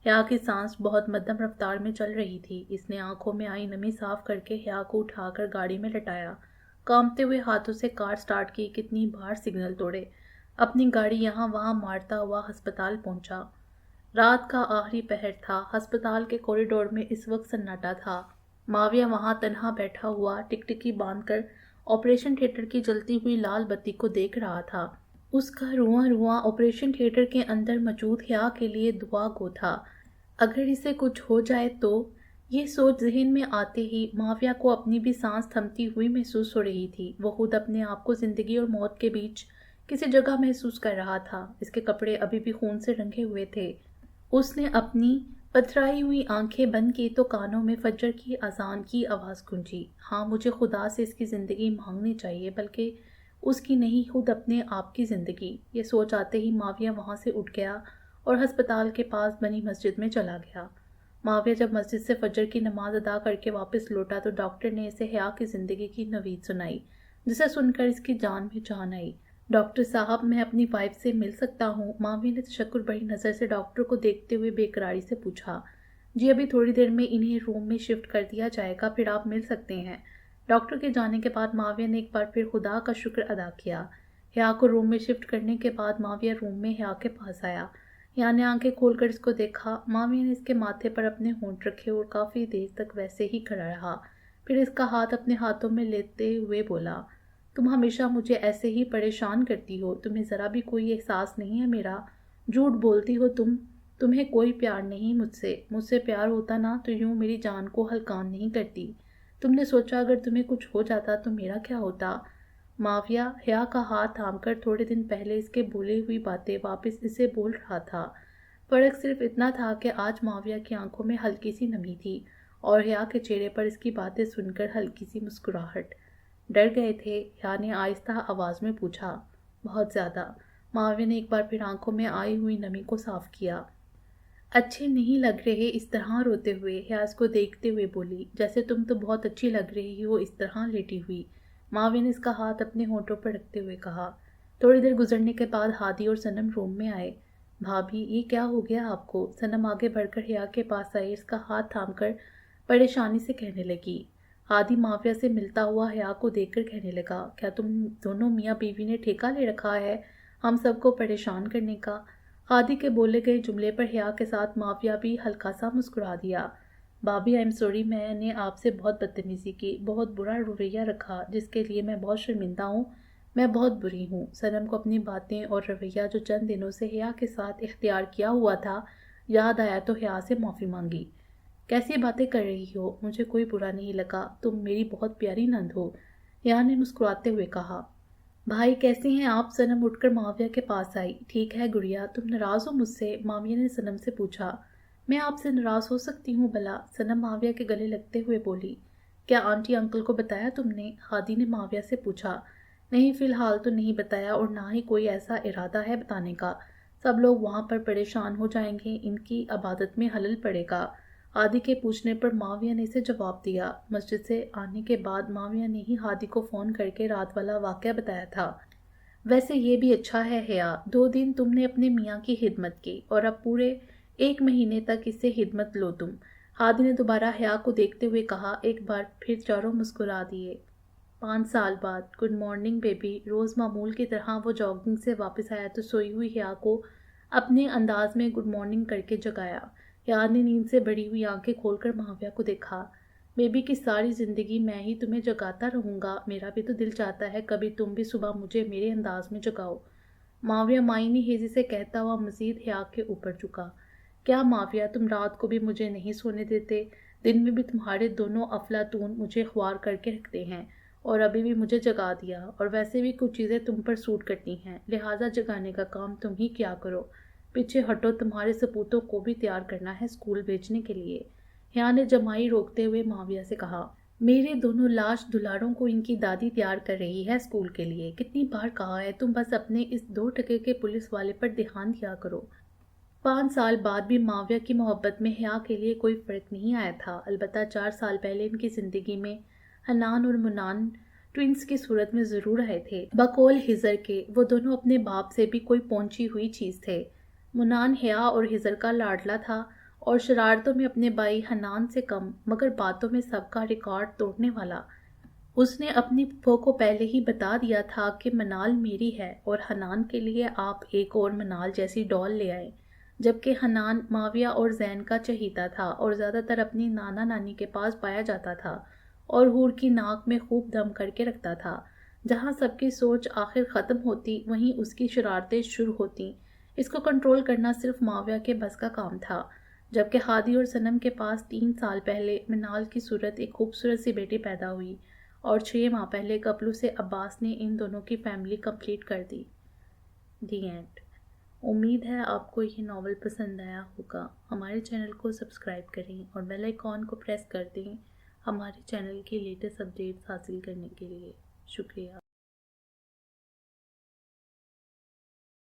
हिया की सांस बहुत मध्यम रफ्तार में चल रही थी। इसने आंखों में आई नमी साफ करके हिया को उठाकर गाड़ी में लटाया। कांपते हुए हाथों से कार स्टार्ट की। कितनी बार सिग्नल तोड़े। अपनी गाड़ी यहाँ वहाँ मारता हुआ अस्पताल पहुंचा। रात का आखिरी पहर था। अस्पताल के कॉरिडोर में इस वक्त सन्नाटा था। माविया वहाँ तन्हा बैठा हुआ टिकटिकी बांधकर ऑपरेशन थिएटर की जलती हुई लाल बत्ती को देख रहा था। उसका रुआं रुआं ऑपरेशन थिएटर के अंदर मौजूद हिया के लिए दुआ गो था। अगर इसे कुछ हो जाए तो, ये सोच जहन में आते ही माविया को अपनी भी सांस थमती हुई महसूस हो रही थी। वो खुद अपने आप को जिंदगी और मौत के बीच किसी जगह महसूस कर रहा था। इसके कपड़े अभी भी खून से रंगे हुए थे। उसने अपनी पथराई हुई आंखें बंद की तो कानों में फजर की अजान की आवाज़ गूंजी। हाँ, मुझे खुदा से इसकी ज़िंदगी मांगनी चाहिए, बल्कि उसकी नहीं, खुद अपने आप की ज़िंदगी। ये सोच आते ही माविया वहाँ से उठ गया और अस्पताल के पास बनी मस्जिद में चला गया। माविया जब मस्जिद से फजर की नमाज अदा करके वापस लौटा तो डॉक्टर ने इसे हिया की ज़िंदगी की नवीद सुनाई, जिसे सुनकर इसकी जान में जान आई। डॉक्टर साहब, मैं अपनी वाइफ से मिल सकता हूँ? माविया ने तशक्कुर भरी नज़र से डॉक्टर को देखते हुए बेकरारी से पूछा। जी, अभी थोड़ी देर में इन्हें रूम में शिफ्ट कर दिया जाएगा, फिर आप मिल सकते हैं। डॉक्टर के जाने के बाद माविया ने एक बार फिर खुदा का शुक्र अदा किया। हिया को रूम में शिफ्ट करने के बाद माविया रूम में हिया के पास आया। हिया ने आंखें खोलकर इसको देखा। माविया ने इसके माथे पर अपने होंठ रखे और काफ़ी देर तक वैसे ही खड़ा रहा। پھر اس کا ہاتھ اپنے ہاتھوں میں لیتے ہوئے بولا، تم ہمیشہ مجھے ایسے ہی پریشان کرتی ہو، تمہیں ذرا بھی کوئی احساس نہیں ہے میرا؟ جھوٹ بولتی ہو تم، تمہیں کوئی پیار نہیں مجھ سے پیار ہوتا نا تو یوں میری جان کو ہلکان نہیں کرتی۔ تم نے سوچا اگر تمہیں کچھ ہو جاتا تو میرا کیا ہوتا؟ معاویہ حیا کا ہاتھ تھام کر تھوڑے دن پہلے اس کے بھولی ہوئی باتیں واپس اسے بول رہا تھا۔ فرق صرف اتنا تھا کہ آج معاویہ کی آنکھوں میں ہلکی سی نمی تھی اور حیا کے چہرے پر اس کی باتیں سن کر ہلکی سی مسکراہٹ۔ ڈر گئے تھے؟ حیا نے آہستہ آواز میں پوچھا۔ بہت زیادہ۔ معاویہ نے ایک بار پھر آنکھوں میں آئی ہوئی نمی کو صاف کیا۔ اچھے نہیں لگ رہے اس طرح روتے ہوئے، حیا اس کو دیکھتے ہوئے بولی۔ جیسے تم تو بہت اچھی لگ رہی ہو اس طرح لیٹی ہوئی، معاویہ نے اس کا ہاتھ اپنے ہونٹوں پر رکھتے ہوئے کہا۔ تھوڑی دیر گزرنے کے بعد ہادی اور صنم روم میں آئے۔ بھابھی یہ کیا ہو گیا آپ کو؟ صنم آگے بڑھ کر حیا کے پاس آئی، اس کا ہاتھ تھام کر پریشانی سے کہنے لگی۔ ہادی معاویہ سے ملتا ہوا حیا کو دیکھ کر کہنے لگا، کیا تم دونوں میاں بیوی نے ٹھیکہ لے رکھا ہے ہم سب کو پریشان کرنے کا؟ ہادی کے بولے گئے جملے پر حیا کے ساتھ معاویہ بھی ہلکا سا مسکرا دیا۔ بھابھی آئی ایم سوری، میں نے آپ سے بہت بدتمیزی کی، بہت برا رویہ رکھا جس کے لیے میں بہت شرمندہ ہوں، میں بہت بری ہوں۔ صنم کو اپنی باتیں اور رویہ جو چند دنوں سے حیا کے ساتھ اختیار کیا ہوا تھا یاد آیا تو حیا سے معافی مانگی۔ کیسی باتیں کر رہی ہو؟ مجھے کوئی برا نہیں لگا، تم میری بہت پیاری نند ہو، حیا نے مسکراتے ہوئے کہا۔ بھائی کیسے ہیں آپ؟ صنم اٹھ کر معاویہ کے پاس آئی۔ ٹھیک ہے گڑیا، تم ناراض ہو مجھ سے؟ معاویہ نے صنم سے پوچھا۔ میں آپ سے ناراض ہو سکتی ہوں بھلا؟ صنم معاویہ کے گلے لگتے ہوئے بولی۔ کیا آنٹی انکل کو بتایا تم نے؟ ہادی نے معاویہ سے پوچھا۔ نہیں فی الحال تو نہیں بتایا اور نہ ہی کوئی ایسا ارادہ ہے بتانے کا، سب لوگ وہاں پر پریشان ہو جائیں گے، ان کی عبادت میں خلل پڑے گا۔ ہادی کے پوچھنے پر معاویہ نے اسے جواب دیا۔ مسجد سے آنے کے بعد معاویہ نے ہی ہادی کو فون کر کے رات والا واقعہ بتایا تھا۔ ویسے یہ بھی اچھا ہے حیا، 2 دن تم نے اپنے میاں کی خدمت کی اور اب پورے 1 مہینے تک اس سے خدمت لو تم۔ ہادی نے دوبارہ حیا کو دیکھتے ہوئے کہا۔ ایک بار پھر چاروں مسکرا دیے۔ 5 سال بعد۔ Good morning baby. روز معمول کی طرح وہ جاگنگ سے واپس آیا تو سوئی ہوئی حیا کو اپنے انداز میں گڈ مارننگ کر کے جگایا۔ حیا نے نیند سے بڑی ہوئی آنکھیں کھول کر معاویہ کو دیکھا۔ بیبی کی ساری زندگی میں ہی تمہیں جگاتا رہوں گا، میرا بھی تو دل چاہتا ہے کبھی تم بھی صبح مجھے میرے انداز میں جگاؤ، معاویہ معنی ہیزی سے کہتا ہوا مزید حیا کے اوپر جھکا۔ کیا معاویہ، تم رات کو بھی مجھے نہیں سونے دیتے؟ دن میں بھی تمہارے دونوں افلاطون مجھے خوار کر کے رکھتے ہیں اور ابھی بھی مجھے جگا دیا، اور ویسے بھی کچھ چیزیں تم پر سوٹ کرتی ہیں، لہٰذا جگانے کا کام تم ہی کیا کرو۔ پیچھے ہٹو، تمہارے سپوتوں کو بھی تیار کرنا ہے اسکول بھیجنے کے لیے، حیا نے جمائی روکتے ہوئے معاویہ سے کہا۔ میرے دونوں لاش دلاروں کو ان کی دادی تیار کر رہی ہے اسکول کے لیے، کتنی بار کہا ہے، تم بس اپنے اس 2 ٹکے کے پولیس والے پر دھیان دیا کرو۔ 5 سال بعد بھی معاویہ کی محبت میں حیا کے لیے کوئی فرق نہیں آیا تھا، البتہ 4 سال پہلے ان کی زندگی میں حنان اور منان ٹوئنز کی صورت میں ضرور آئے تھے۔ بقول ہزر کے وہ دونوں اپنے باپ سے بھی کوئی پہنچی ہوئی چیز تھے۔ منان حیا اور ہزر کا لاڈلا تھا اور شرارتوں میں اپنے بھائی حنان سے کم، مگر باتوں میں سب کا ریکارڈ توڑنے والا۔ اس نے اپنی پھپھو کو پہلے ہی بتا دیا تھا کہ منال میری ہے اور حنان کے لیے آپ ایک اور منال جیسی ڈال لے آئیں، جبکہ حنان معاویہ اور زین کا چہیتا تھا اور زیادہ تر اپنی نانا نانی کے پاس پایا جاتا تھا اور حور کی ناک میں خوب دم کر کے رکھتا تھا۔ جہاں سب کی سوچ آخر ختم ہوتی وہیں اس کی شرارتیں شروع ہوتی۔ اس کو کنٹرول کرنا صرف معاویہ کے بس کا کام تھا۔ جبکہ ہادی اور صنم کے پاس 3 سال پہلے منال کی صورت ایک خوبصورت سی بیٹی پیدا ہوئی اور 6 ماہ پہلے قبلو سے عباس نے ان دونوں کی فیملی کمپلیٹ کر دی۔ The end. امید ہے آپ کو یہ ناول پسند آیا ہوگا۔ ہمارے چینل کو سبسکرائب کریں اور بیل آئیکن کو پریس کر دیں ہمارے چینل کی لیٹسٹ اپڈیٹس حاصل کرنے کے لیے۔ شکریہ۔